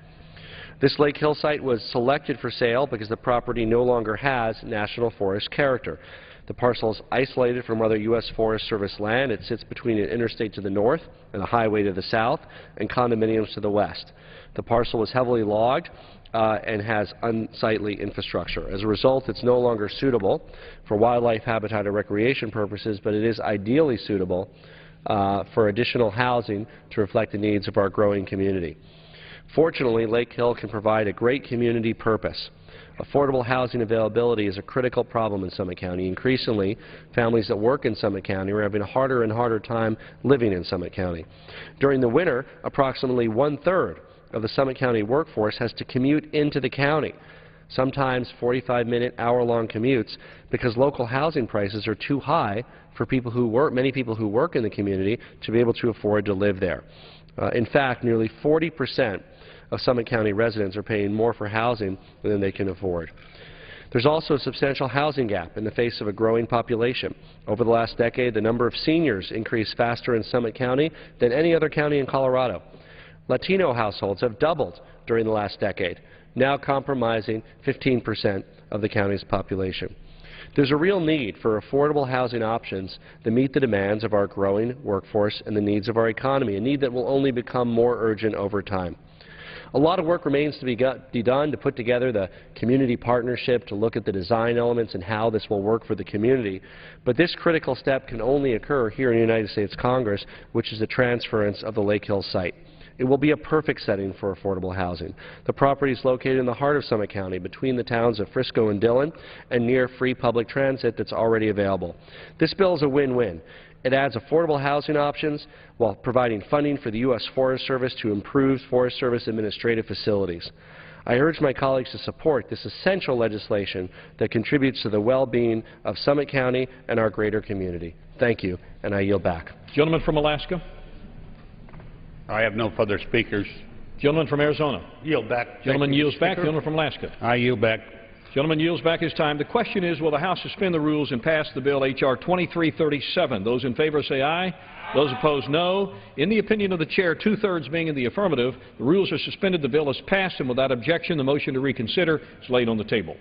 This Lake Hill site was selected for sale because the property no longer has national forest character. The parcel is isolated from other U.S. Forest Service land. It sits between an interstate to the north and a highway to the south and condominiums to the west. The parcel was heavily logged and has unsightly infrastructure. As a result, it's no longer suitable for wildlife habitat or recreation purposes, but it is ideally suitable for additional housing to reflect the needs of our growing community. Fortunately, Lake Hill can provide a great community purpose. Affordable housing availability is a critical problem in Summit County. Increasingly, families that work in Summit County are having a harder and harder time living in Summit County. During the winter, approximately one-third of the Summit County workforce has to commute into the county, sometimes 45-minute, hour-long commutes, because local housing prices are too high for many people who work in the community to be able to afford to live there. In fact, nearly 40% of Summit County residents are paying more for housing than they can afford. There's also a substantial housing gap in the face of a growing population. Over the last decade, the number of seniors increased faster in Summit County than any other county in Colorado. Latino households have doubled during the last decade, now comprising 15% of the county's population. There's a real need for affordable housing options that meet the demands of our growing workforce and the needs of our economy, a need that will only become more urgent over time. A lot of work remains to be done to put together the community partnership, to look at the design elements and how this will work for the community. But this critical step can only occur here in the United States Congress, which is the transference of the Lake Hill site. It will be a perfect setting for affordable housing. The property is located in the heart of Summit County, between the towns of Frisco and Dillon, and near free public transit that's already available. This bill is a win-win. It adds affordable housing options while providing funding for the U.S. Forest Service to improve Forest Service administrative facilities. I urge my colleagues to support this essential legislation that contributes to the well-being of Summit County and our greater community. Thank you, and I yield back. Gentleman from Alaska. I have no further speakers. Gentleman from Arizona. Yield back. Gentleman yields back. Gentleman from Alaska. I yield back. Gentleman yields back his time. The question is, will the House suspend the rules and pass the bill H.R. 2337? Those in favor say aye. Those opposed, no. In the opinion of the chair, two-thirds being in the affirmative, the rules are suspended. The bill is passed, and without objection, the motion to reconsider is laid on the table.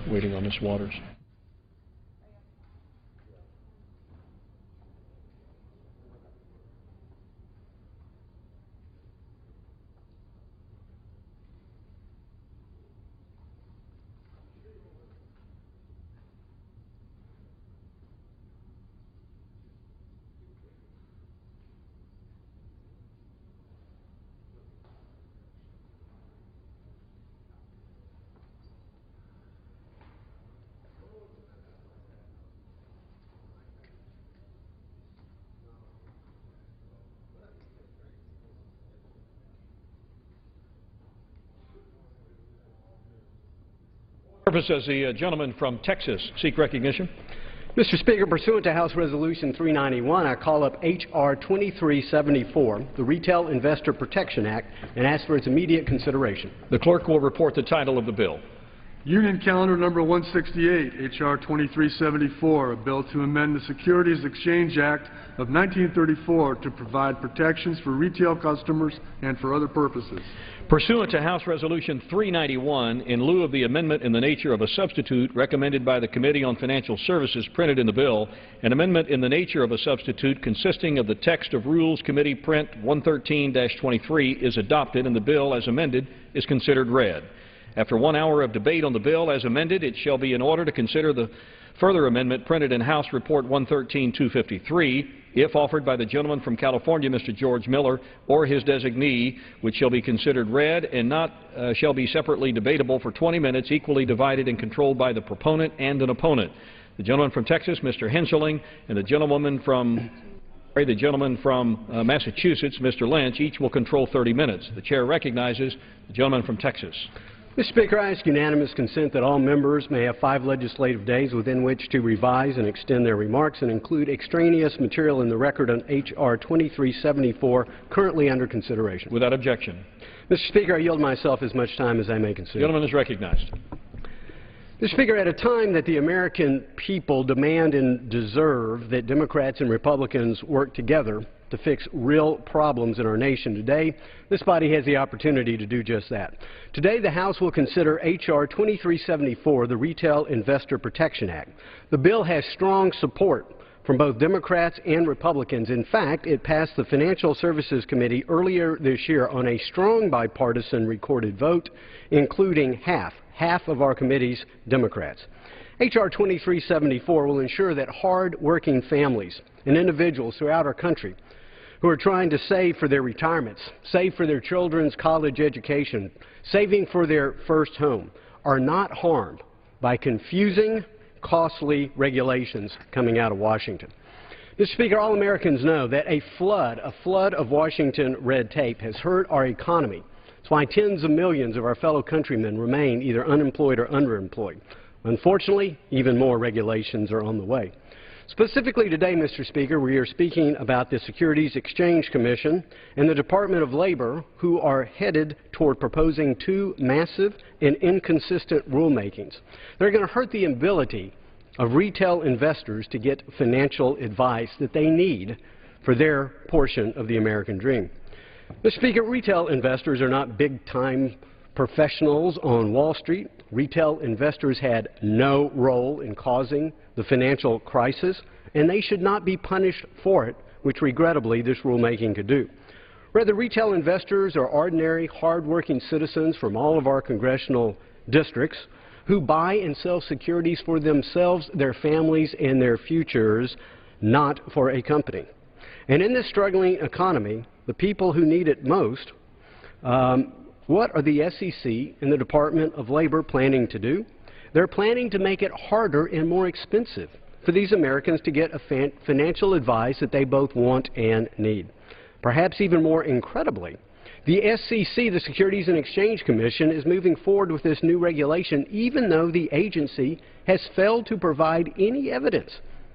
Waiting on Ms. Waters. Purpose as the gentleman from Texas seek recognition. Mr. Speaker, pursuant to House Resolution 391, I call up H.R. 2374, the Retail Investor Protection Act, and ask for its immediate consideration. The clerk will report the title of the bill. Union Calendar Number 168, H.R. 2374, a bill to amend the Securities Exchange Act of 1934 to provide protections for retail customers and for other purposes. Pursuant to House Resolution 391, in lieu of the amendment in the nature of a substitute recommended by the Committee on Financial Services printed in the bill, an amendment in the nature of a substitute consisting of the text of Rules Committee Print 113-23 is adopted, and the bill as amended is considered read. After 1 hour of debate on the bill as amended, it shall be in order to consider the further amendment printed in House Report 113-253, if offered by the gentleman from California, Mr. George Miller, or his designee, which shall be considered read and not shall be separately debatable for 20 minutes, equally divided and controlled by the proponent and an opponent. The gentleman from Texas, Mr. Henseling, and the gentleman from Massachusetts, Mr. Lynch, each will control 30 minutes. The chair recognizes the gentleman from Texas. Mr. Speaker, I ask unanimous consent that all members may have 5 legislative days within which to revise and extend their remarks and include extraneous material in the record on H.R. 2374 currently under consideration. Without objection. Mr. Speaker, I yield myself as much time as I may consume. The gentleman is recognized. Mr. Speaker, at a time that the American people demand and deserve that Democrats and Republicans work together to fix real problems in our nation today, this body has the opportunity to do just that. Today, the House will consider H.R. 2374, the Retail Investor Protection Act. The bill has strong support from both Democrats and Republicans. In fact, it passed the Financial Services Committee earlier this year on a strong bipartisan recorded vote, including half of our committee's Democrats. H.R. 2374 will ensure that hard-working families and individuals throughout our country who are trying to save for their retirements, save for their children's college education, saving for their first home, are not harmed by confusing, costly regulations coming out of Washington. Mr. Speaker, all Americans know that a flood of Washington red tape has hurt our economy. That's why tens of millions of our fellow countrymen remain either unemployed or underemployed. Unfortunately, even more regulations are on the way. Specifically today, Mr. Speaker, we are speaking about the Securities Exchange Commission and the Department of Labor, who are headed toward proposing 2 massive and inconsistent rulemakings. They're going to hurt the ability of retail investors to get financial advice that they need for their portion of the American dream. Mr. Speaker, retail investors are not big-time professionals on Wall Street. Retail investors had no role in causing the financial crisis, and they should not be punished for it, which regrettably this rulemaking could do. Rather, retail investors are ordinary, hard-working citizens from all of our congressional districts who buy and sell securities for themselves, their families, and their futures, not for a company. And in this struggling economy, the people who need it most, what are the SEC and the Department of Labor planning to do? They're planning to make it harder and more expensive for these Americans to get financial advice that they both want and need. Perhaps even more incredibly, the SEC, the Securities and Exchange Commission, is moving forward with this new regulation even though the agency has failed to provide any evidence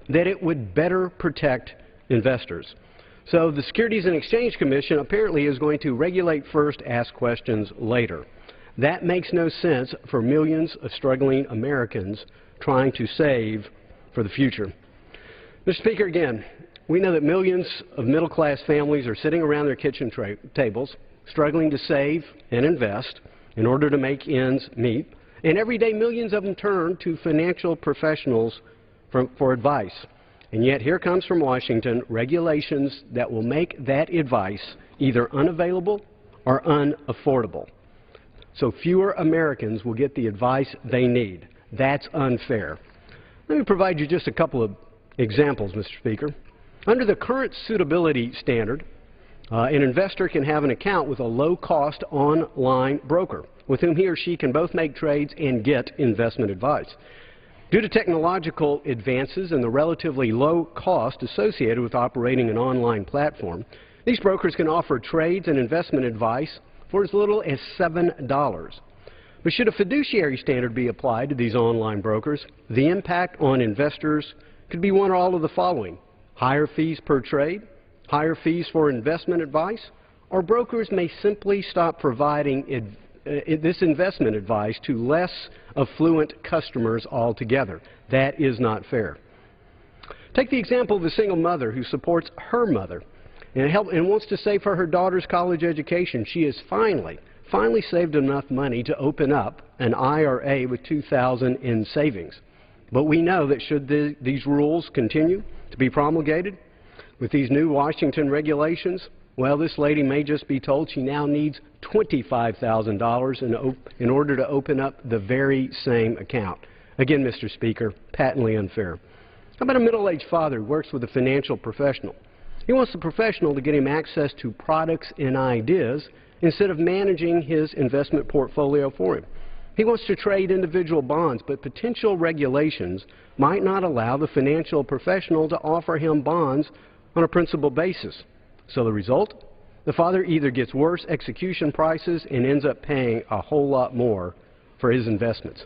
that it would better protect investors. So the Securities and Exchange Commission apparently is going to regulate first, ask questions later. That makes no sense for millions of struggling Americans trying to save for the future. Mr. Speaker, again, we know that millions of middle-class families are sitting around their kitchen tables struggling to save and invest in order to make ends meet, and every day millions of them turn to financial professionals for advice. And yet here comes from Washington regulations that will make that advice either unavailable or unaffordable. So fewer Americans will get the advice they need. That's unfair. Let me provide you just a couple of examples, Mr. Speaker. Under the current suitability standard, an investor can have an account with a low-cost online broker with whom he or she can both make trades and get investment advice. Due to technological advances and the relatively low cost associated with operating an online platform, these brokers can offer trades and investment advice for as little as $7. But should a fiduciary standard be applied to these online brokers, the impact on investors could be one or all of the following: higher fees per trade, higher fees for investment advice, or brokers may simply stop providing this investment advice to less affluent customers altogether. That is not fair. Take the example of a single mother who supports her mother and wants to save for her daughter's college education. She has finally saved enough money to open up an IRA with $2,000 in savings. But we know that should these rules continue to be promulgated with these new Washington regulations, well, this lady may just be told she now needs $25,000 in order to open up the very same account. Again, Mr. Speaker, patently unfair. How about a middle-aged father who works with a financial professional? He wants the professional to get him access to products and ideas instead of managing his investment portfolio for him. He wants to trade individual bonds, but potential regulations might not allow the financial professional to offer him bonds on a principal basis. So the result? The father either gets worse execution prices and ends up paying a whole lot more for his investments.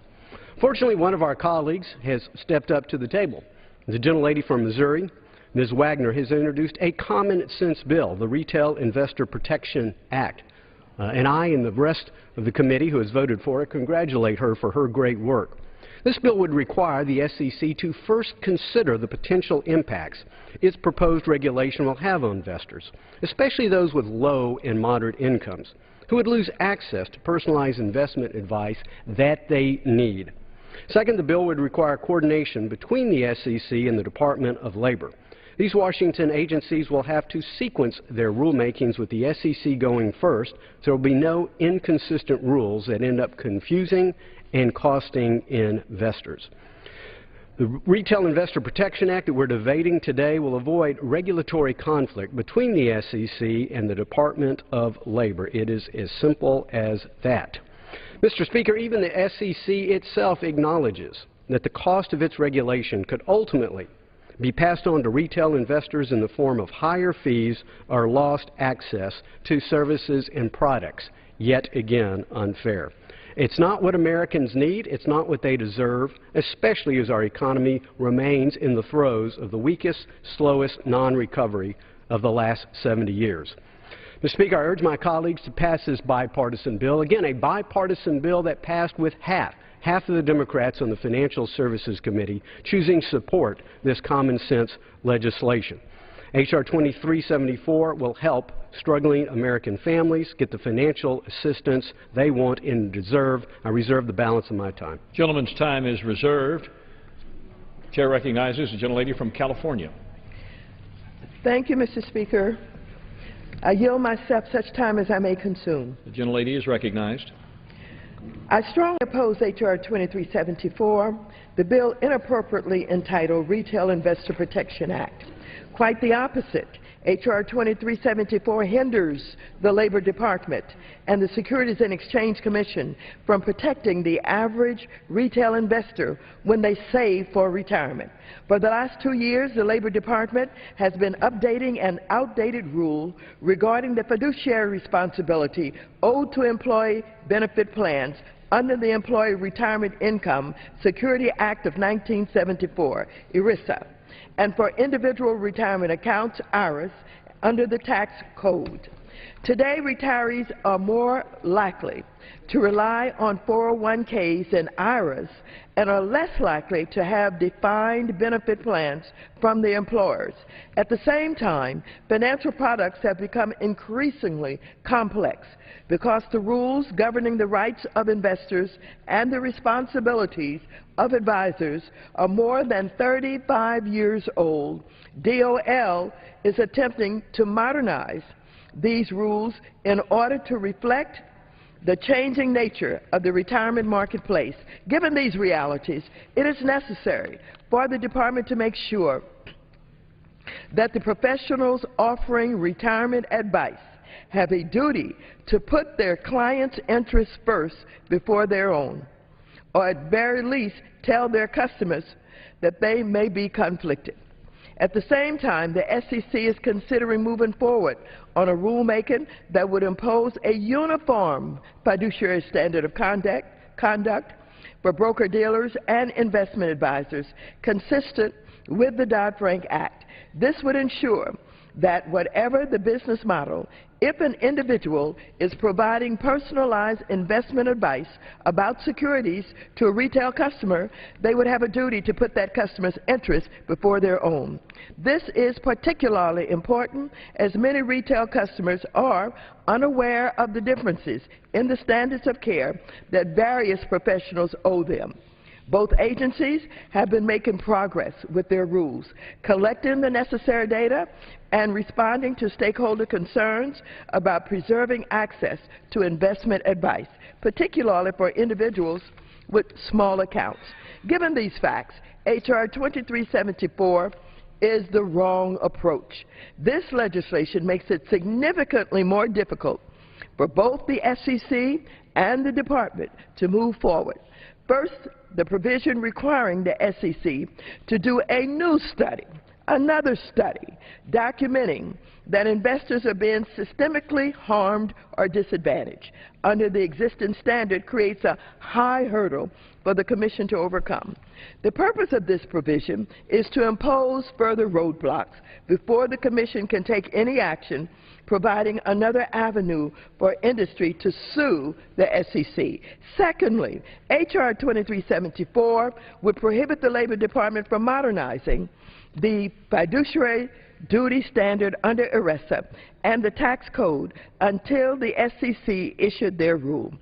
Fortunately, one of our colleagues has stepped up to the table. The gentlelady from Missouri, Ms. Wagner, has introduced a common-sense bill, the Retail Investor Protection Act. And I and the rest of the committee who has voted for it congratulate her for her great work. This bill would require the SEC to first consider the potential impacts its proposed regulation will have on investors, especially those with low and moderate incomes, who would lose access to personalized investment advice that they need. Second, the bill would require coordination between the SEC and the Department of Labor. These Washington agencies will have to sequence their rulemakings with the SEC going first, so there will be no inconsistent rules that end up confusing and costing investors. The Retail Investor Protection Act that we're debating today will avoid regulatory conflict between the SEC and the Department of Labor. It is as simple as that. Mr. Speaker, even the SEC itself acknowledges that the cost of its regulation could ultimately be passed on to retail investors in the form of higher fees or lost access to services and products. Yet again, unfair. It's not what Americans need. It's not what they deserve, especially as our economy remains in the throes of the weakest, slowest non-recovery of the last 70 years. Mr. Speaker, I urge my colleagues to pass this bipartisan bill. Again, a bipartisan bill that passed with half of the Democrats on the Financial Services Committee choosing to support this common-sense legislation. H.R. 2374 will help struggling American families get the financial assistance they want and deserve. I reserve the balance of my time. Gentleman's time is reserved. Chair recognizes the gentlelady from California. Thank you, Mr. Speaker. I yield myself such time as I may consume. The gentlelady is recognized. I strongly oppose H.R. 2374, the bill inappropriately entitled Retail Investor Protection Act. Quite the opposite. H.R. 2374 hinders the Labor Department and the Securities and Exchange Commission from protecting the average retail investor when they save for retirement. For the last 2 years, the Labor Department has been updating an outdated rule regarding the fiduciary responsibility owed to employee benefit plans under the Employee Retirement Income Security Act of 1974, ERISA, and for individual retirement accounts, IRAs, under the tax code. Today, retirees are more likely to rely on 401ks and IRAs and are less likely to have defined benefit plans from the employers. At the same time, financial products have become increasingly complex because the rules governing the rights of investors and the responsibilities of advisors are more than 35 years old. DOL is attempting to modernize these rules in order to reflect the changing nature of the retirement marketplace. Given these realities, it is necessary for the Department to make sure that the professionals offering retirement advice have a duty to put their clients' interests first before their own, or at very least tell their customers that they may be conflicted. At the same time, the SEC is considering moving forward on a rulemaking that would impose a uniform fiduciary standard of conduct conduct for broker-dealers and investment advisors consistent with the Dodd-Frank Act. This would ensure that whatever the business model, if an individual is providing personalized investment advice about securities to a retail customer, they would have a duty to put that customer's interest before their own. This is particularly important as many retail customers are unaware of the differences in the standards of care that various professionals owe them. Both agencies have been making progress with their rules, collecting the necessary data and responding to stakeholder concerns about preserving access to investment advice, particularly for individuals with small accounts. Given these facts, H.R. 2374 is the wrong approach. This legislation makes it significantly more difficult for both the SEC and the Department to move forward. First, the provision requiring the SEC to do a new study, another study, documenting that investors are being systemically harmed or disadvantaged under the existing standard creates a high hurdle for the Commission to overcome. The purpose of this provision is to impose further roadblocks before the Commission can take any action, providing another avenue for industry to sue the SEC. Secondly, H.R. 2374 would prohibit the Labor Department from modernizing the fiduciary duty standard under ERISA and the tax code until the SEC issued their rule.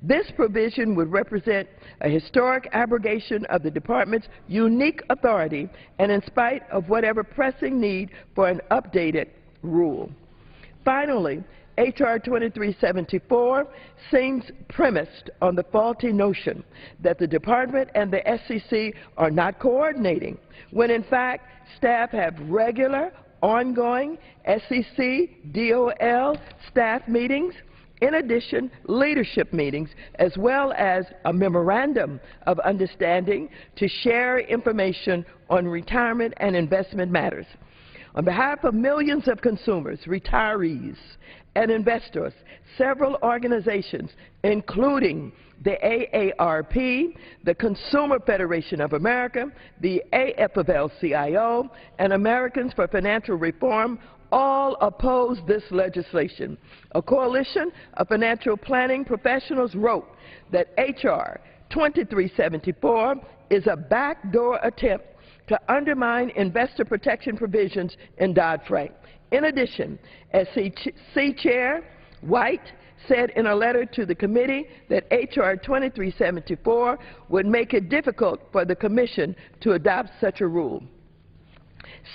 This provision would represent a historic abrogation of the Department's unique authority and in spite of whatever pressing need for an updated rule. Finally, H.R. 2374 seems premised on the faulty notion that the Department and the SEC are not coordinating, when in fact staff have regular, ongoing SEC, DOL staff meetings, in addition leadership meetings, as well as a memorandum of understanding to share information on retirement and investment matters. On behalf of millions of consumers, retirees, and investors, several organizations, including the AARP, the Consumer Federation of America, the AFL-CIO, and Americans for Financial Reform, all oppose this legislation. A coalition of financial planning professionals wrote that H.R. 2374 is a backdoor attempt to undermine investor protection provisions in Dodd-Frank. In addition, SEC Chair White said in a letter to the committee that H.R. 2374 would make it difficult for the Commission to adopt such a rule.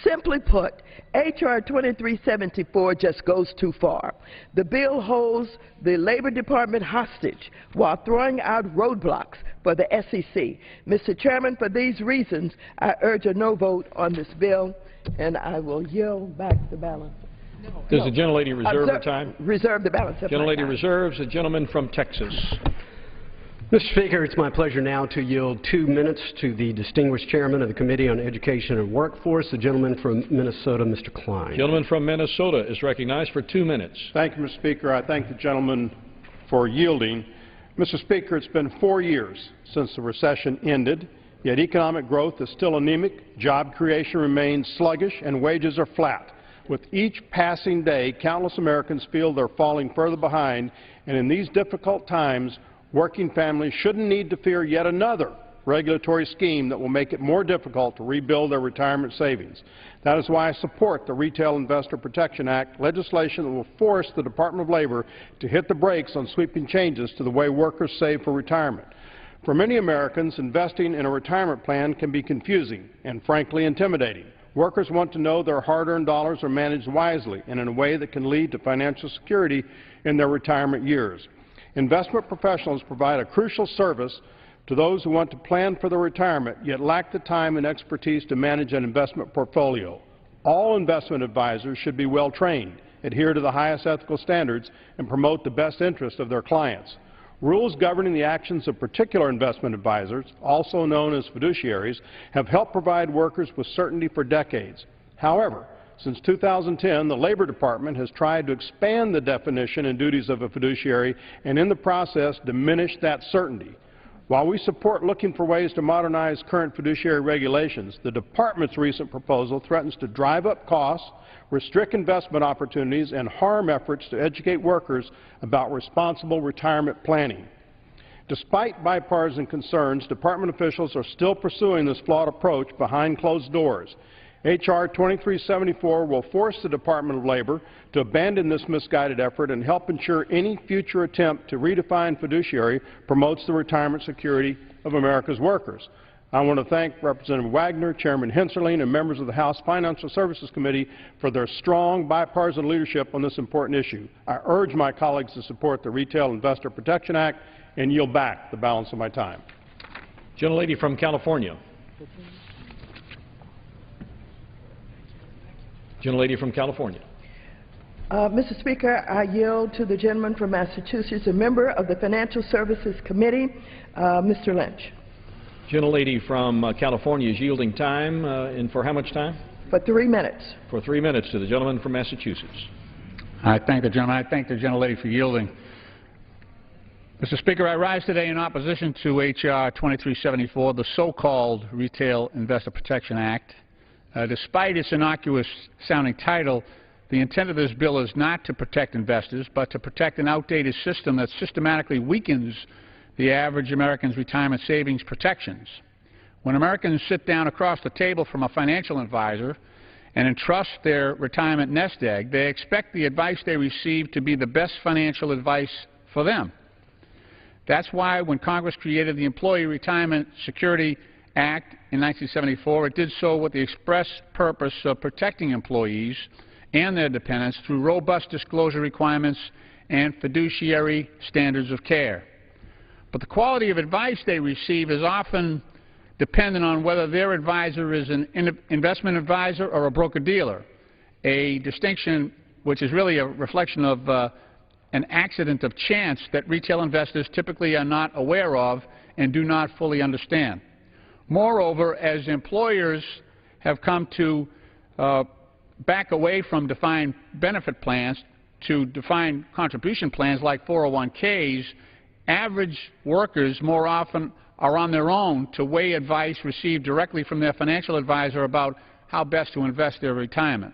Simply put, H.R. 2374 just goes too far. The bill holds the Labor Department hostage while throwing out roadblocks for the SEC. Mr. Chairman, for these reasons, I urge a no vote on this bill, and I will yield back the balance. Does the gentlelady reserve her time? Reserve the balance of my time. Gentlelady reserves. The gentleman from Texas. Mr. Speaker, it's my pleasure now to yield 2 minutes to the distinguished chairman of the Committee on Education and Workforce, the gentleman from Minnesota, Mr. Klein. Gentleman from Minnesota is recognized for 2 minutes. Thank you, Mr. Speaker. I thank the gentleman for yielding. Mr. Speaker, it's been 4 years since the recession ended, yet economic growth is still anemic, job creation remains sluggish, and wages are flat. With each passing day, countless Americans feel they're falling further behind, and in these difficult times, working families shouldn't need to fear yet another regulatory scheme that will make it more difficult to rebuild their retirement savings. That is why I support the Retail Investor Protection Act, legislation that will force the Department of Labor to hit the brakes on sweeping changes to the way workers save for retirement. For many Americans, investing in a retirement plan can be confusing and, frankly, intimidating. Workers want to know their hard-earned dollars are managed wisely and in a way that can lead to financial security in their retirement years. Investment professionals provide a crucial service to those who want to plan for their retirement, yet lack the time and expertise to manage an investment portfolio. All investment advisors should be well trained, adhere to the highest ethical standards, and promote the best interest of their clients. Rules governing the actions of particular investment advisors, also known as fiduciaries, have helped provide workers with certainty for decades. However, since 2010, the Labor Department has tried to expand the definition and duties of a fiduciary and in the process diminish that certainty. While we support looking for ways to modernize current fiduciary regulations, the Department's recent proposal threatens to drive up costs, restrict investment opportunities, and harm efforts to educate workers about responsible retirement planning. Despite bipartisan concerns, Department officials are still pursuing this flawed approach behind closed doors. H.R. 2374 will force the Department of Labor to abandon this misguided effort and help ensure any future attempt to redefine fiduciary promotes the retirement security of America's workers. I want to thank Representative Wagner, Chairman Hensarling, and members of the House Financial Services Committee for their strong bipartisan leadership on this important issue. I urge my colleagues to support the Retail Investor Protection Act and yield back the balance of my time. Gentlelady from California. Gentlelady from California. Mr. Speaker, I yield to the gentleman from Massachusetts, a member of the Financial Services Committee, Mr. Lynch. Gentlelady from California is yielding time, and for how much time? For 3 minutes. For 3 minutes to the gentleman from Massachusetts. I thank the gentleman. I thank the gentlelady for yielding. Mr. Speaker, I rise today in opposition to H.R. 2374, the so-called Retail Investor Protection Act. Despite its innocuous-sounding title, the intent of this bill is not to protect investors, but to protect an outdated system that systematically weakens the average American's retirement savings protections. When Americans sit down across the table from a financial advisor and entrust their retirement nest egg, they expect the advice they receive to be the best financial advice for them. That's why when Congress created the Employee Retirement Security Act in 1974, it did so with the express purpose of protecting employees and their dependents through robust disclosure requirements and fiduciary standards of care. But the quality of advice they receive is often dependent on whether their advisor is an investment advisor or a broker-dealer, a distinction which is really a reflection of an accident of chance that retail investors typically are not aware of and do not fully understand. Moreover, as employers have come to back away from defined benefit plans to defined contribution plans like 401ks, average workers more often are on their own to weigh advice received directly from their financial advisor about how best to invest their retirement.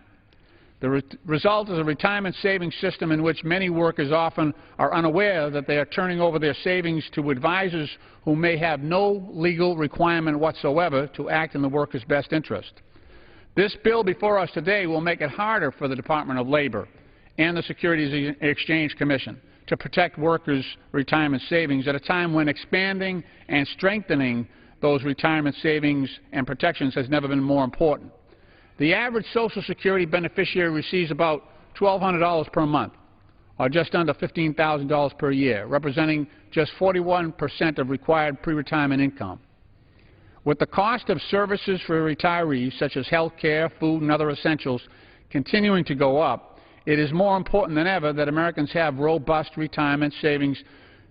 The result is a retirement savings system in which many workers often are unaware that they are turning over their savings to advisors who may have no legal requirement whatsoever to act in the worker's best interest. This bill before us today will make it harder for the Department of Labor and the Securities and Exchange Commission to protect workers' retirement savings at a time when expanding and strengthening those retirement savings and protections has never been more important. The average Social Security beneficiary receives about $1,200 per month, or just under $15,000 per year, representing just 41% of required pre-retirement income. With the cost of services for retirees, such as health care, food, and other essentials, continuing to go up, it is more important than ever that Americans have robust retirement savings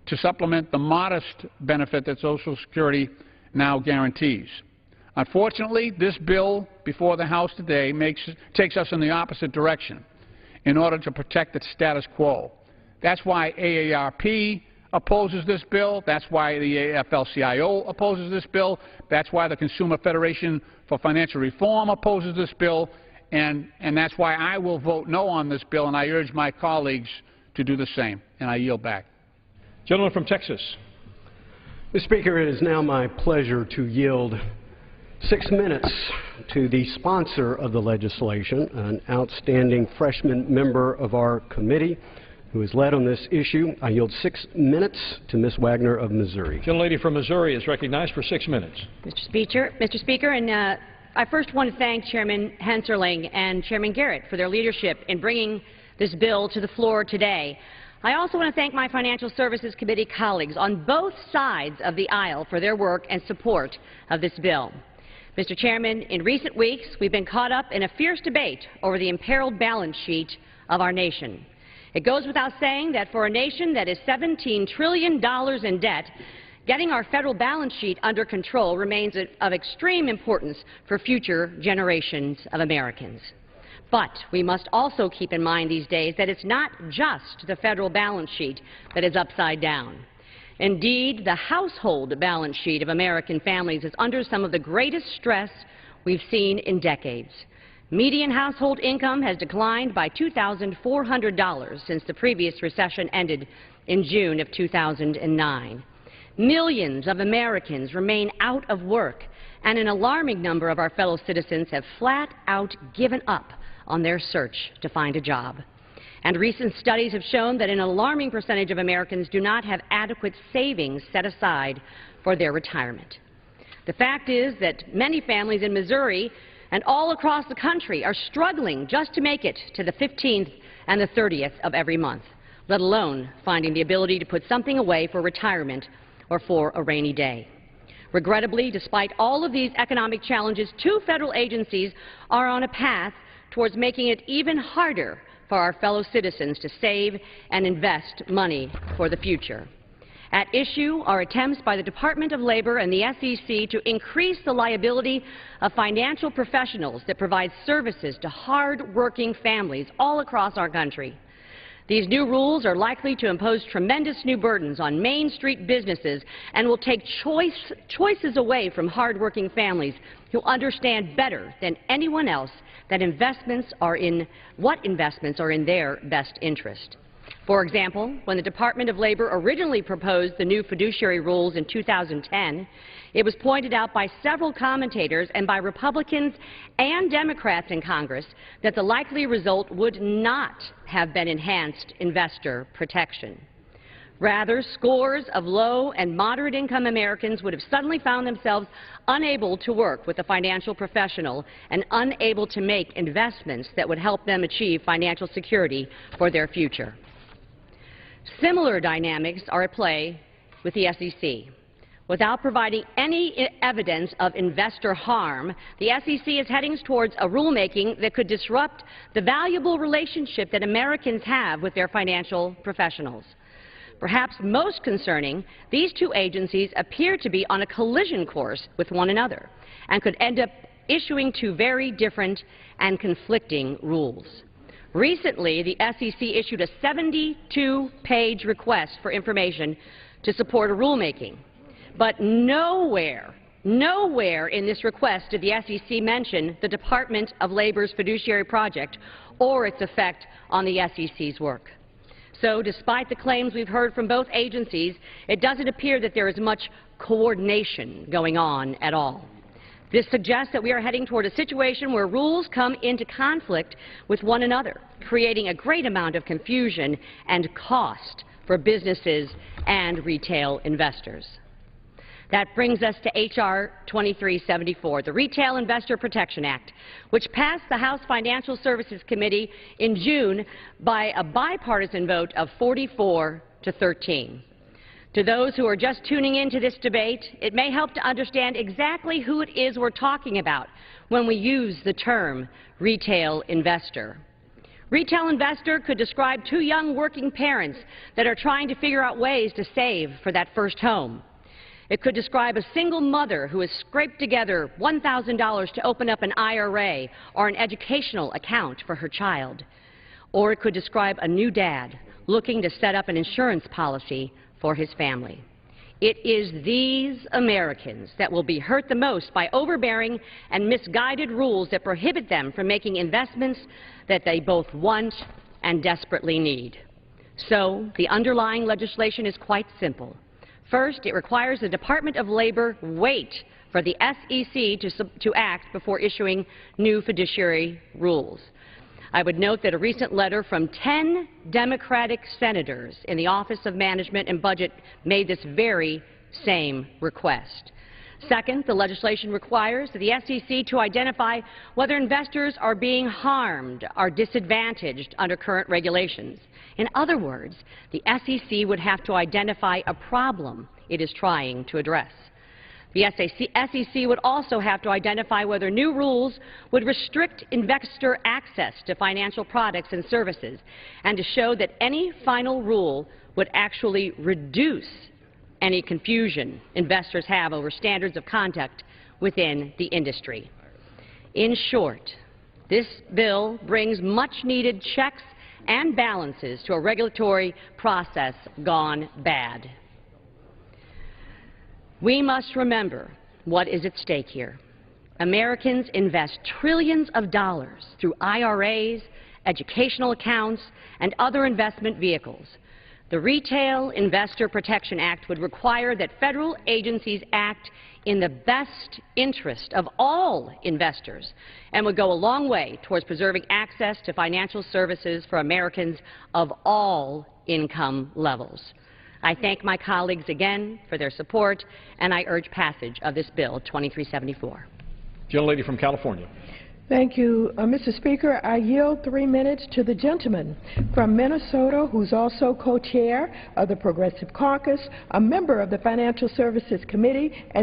to supplement the modest benefit that Social Security now guarantees. Unfortunately, this bill before the House today takes us in the opposite direction in order to protect the status quo. That's why AARP opposes this bill. That's why the AFL-CIO opposes this bill. That's why the Consumer Federation for Financial Reform opposes this bill. And that's why I will vote no on this bill, and I urge my colleagues to do the same. And I yield back. Gentleman from Texas. Mr. Speaker, it is now my pleasure to yield 6 minutes to the sponsor of the legislation, an outstanding freshman member of our committee who has led on this issue. I yield 6 minutes to Ms. Wagner of Missouri. Gentlelady from Missouri is recognized for 6 minutes. Mr. Speaker, and I first want to thank Chairman Hensarling and Chairman Garrett for their leadership in bringing this bill to the floor today. I also want to thank my Financial Services Committee colleagues on both sides of the aisle for their work and support of this bill. Mr. Chairman, in recent weeks, we've been caught up in a fierce debate over the imperiled balance sheet of our nation. It goes without saying that for a nation that is $17 trillion in debt, getting our federal balance sheet under control remains of extreme importance for future generations of Americans. But we must also keep in mind these days that it's not just the federal balance sheet that is upside down. Indeed, the household balance sheet of American families is under some of the greatest stress we've seen in decades. Median household income has declined by $2,400 since the previous recession ended in June of 2009. Millions of Americans remain out of work, and an alarming number of our fellow citizens have flat out given up on their search to find a job. And recent studies have shown that an alarming percentage of Americans do not have adequate savings set aside for their retirement. The fact is that many families in Missouri and all across the country are struggling just to make it to the 15th and the 30th of every month, let alone finding the ability to put something away for retirement or for a rainy day. Regrettably, despite all of these economic challenges, two federal agencies are on a path towards making it even harder for our fellow citizens to save and invest money for the future. At issue are attempts by the Department of Labor and the SEC to increase the liability of financial professionals that provide services to hard-working families all across our country. These new rules are likely to impose tremendous new burdens on Main Street businesses and will take choices away from hard-working families who understand better than anyone else that investments are in their best interest. For example, when the Department of Labor originally proposed the new fiduciary rules in 2010, it was pointed out by several commentators and by Republicans and Democrats in Congress that the likely result would not have been enhanced investor protection. Rather, scores of low and moderate income Americans would have suddenly found themselves unable to work with a financial professional and unable to make investments that would help them achieve financial security for their future. Similar dynamics are at play with the SEC. Without providing any evidence of investor harm, the SEC is heading towards a rulemaking that could disrupt the valuable relationship that Americans have with their financial professionals. Perhaps most concerning, these two agencies appear to be on a collision course with one another and could end up issuing two very different and conflicting rules. Recently, the SEC issued a 72-page request for information to support a rulemaking. But nowhere in this request did the SEC mention the Department of Labor's fiduciary project or its effect on the SEC's work. So, despite the claims we've heard from both agencies, it doesn't appear that there is much coordination going on at all. This suggests that we are heading toward a situation where rules come into conflict with one another, creating a great amount of confusion and cost for businesses and retail investors. That brings us to H.R. 2374, the Retail Investor Protection Act, which passed the House Financial Services Committee in June by a bipartisan vote of 44-13. To those who are just tuning into this debate, it may help to understand exactly who it is we're talking about when we use the term retail investor. Retail investor could describe two young working parents that are trying to figure out ways to save for that first home. It could describe a single mother who has scraped together $1,000 to open up an IRA or an educational account for her child. Or it could describe a new dad looking to set up an insurance policy for his family. It is these Americans that will be hurt the most by overbearing and misguided rules that prohibit them from making investments that they both want and desperately need. So, the underlying legislation is quite simple. First, it requires the Department of Labor wait for the SEC to act before issuing new fiduciary rules. I would note that a recent letter from 10 Democratic senators in the Office of Management and Budget made this very same request. Second, the legislation requires the SEC to identify whether investors are being harmed or disadvantaged under current regulations. In other words, the SEC would have to identify a problem it is trying to address. The SEC would also have to identify whether new rules would restrict investor access to financial products and services, and to show that any final rule would actually reduce any confusion investors have over standards of conduct within the industry. In short, this bill brings much-needed checks and balances to a regulatory process gone bad. We must remember what is at stake here. Americans invest trillions of dollars through IRAs, educational accounts, and other investment vehicles. The Retail Investor Protection Act would require that federal agencies act in the best interest of all investors and would go a long way towards preserving access to financial services for Americans of all income levels. I thank my colleagues again for their support, and I urge passage of this bill, 2374. Gentlelady from California. Thank you, Mr. Speaker. I yield 3 minutes to the gentleman from Minnesota, who's also co-chair of the Progressive Caucus, a member of the Financial Services Committee, and